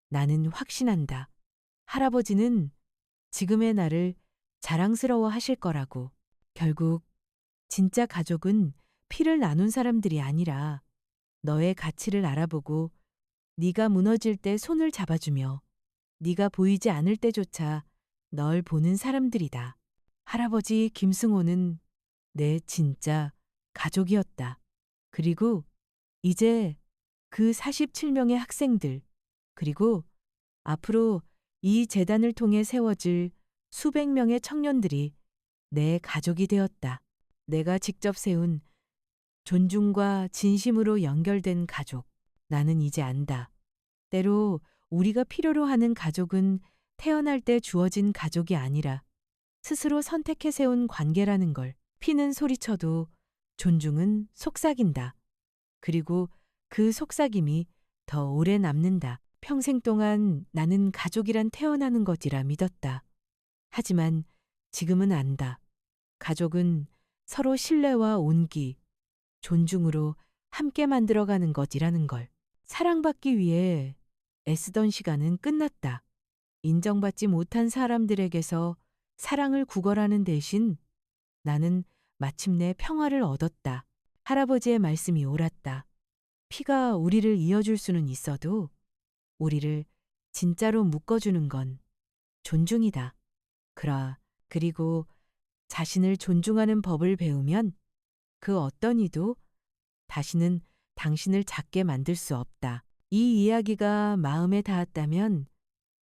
[SPEAKER 1] 나는 확신한다. 할아버지는 지금의 나를 자랑스러워 하실 거라고. 결국 진짜 가족은 피를 나눈 사람들이 아니라 너의 가치를 알아보고 네가 무너질 때 손을 잡아주며 네가 보이지 않을 때조차 널 보는 사람들이다. 할아버지 김승호는 내 진짜 가족이었다. 그리고 이제 그 47명의 학생들, 그리고 앞으로 이 재단을 통해 세워질 수백 명의 청년들이 내 가족이 되었다. 내가 직접 세운 존중과 진심으로 연결된 가족. 나는 이제 안다. 때로 우리가 필요로 하는 가족은 태어날 때 주어진 가족이 아니라 스스로 선택해 세운 관계라는 걸. 피는 소리쳐도 존중은 속삭인다. 그리고 그 속삭임이 더 오래 남는다. 평생 동안 나는 가족이란 태어나는 것이라 믿었다. 하지만 지금은 안다. 가족은 서로 신뢰와 온기, 존중으로 함께 만들어가는 것이라는 걸. 사랑받기 위해 애쓰던 시간은 끝났다. 인정받지 못한 사람들에게서 사랑을 구걸하는 대신 나는 마침내 평화를 얻었다. 할아버지의 말씀이 옳았다. 피가 우리를 이어줄 수는 있어도 우리를 진짜로 묶어주는 건 존중이다. 그리고 자신을 존중하는 법을 배우면 그 어떤 이도 다시는 당신을 작게 만들 수 없다. 이 이야기가 마음에 닿았다면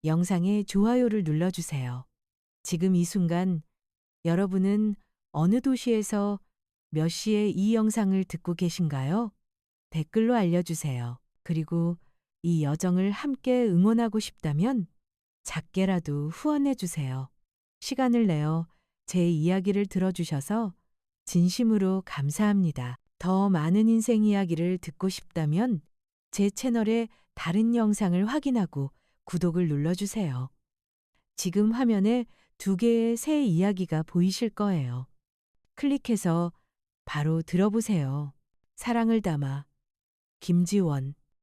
[SPEAKER 1] 영상에 좋아요를 눌러주세요. 지금 이 순간 여러분은 어느 도시에서 몇 시에 이 영상을 듣고 계신가요? 댓글로 알려주세요. 그리고 이 여정을 함께 응원하고 싶다면 작게라도 후원해주세요. 시간을 내어 제 이야기를 들어주셔서 진심으로 감사합니다. 더 많은 인생 이야기를 듣고 싶다면 제 채널의 다른 영상을 확인하고 구독을 눌러주세요. 지금 화면에 2개의 새 이야기가 보이실 거예요. 클릭해서 바로 들어보세요. 사랑을 담아 김지원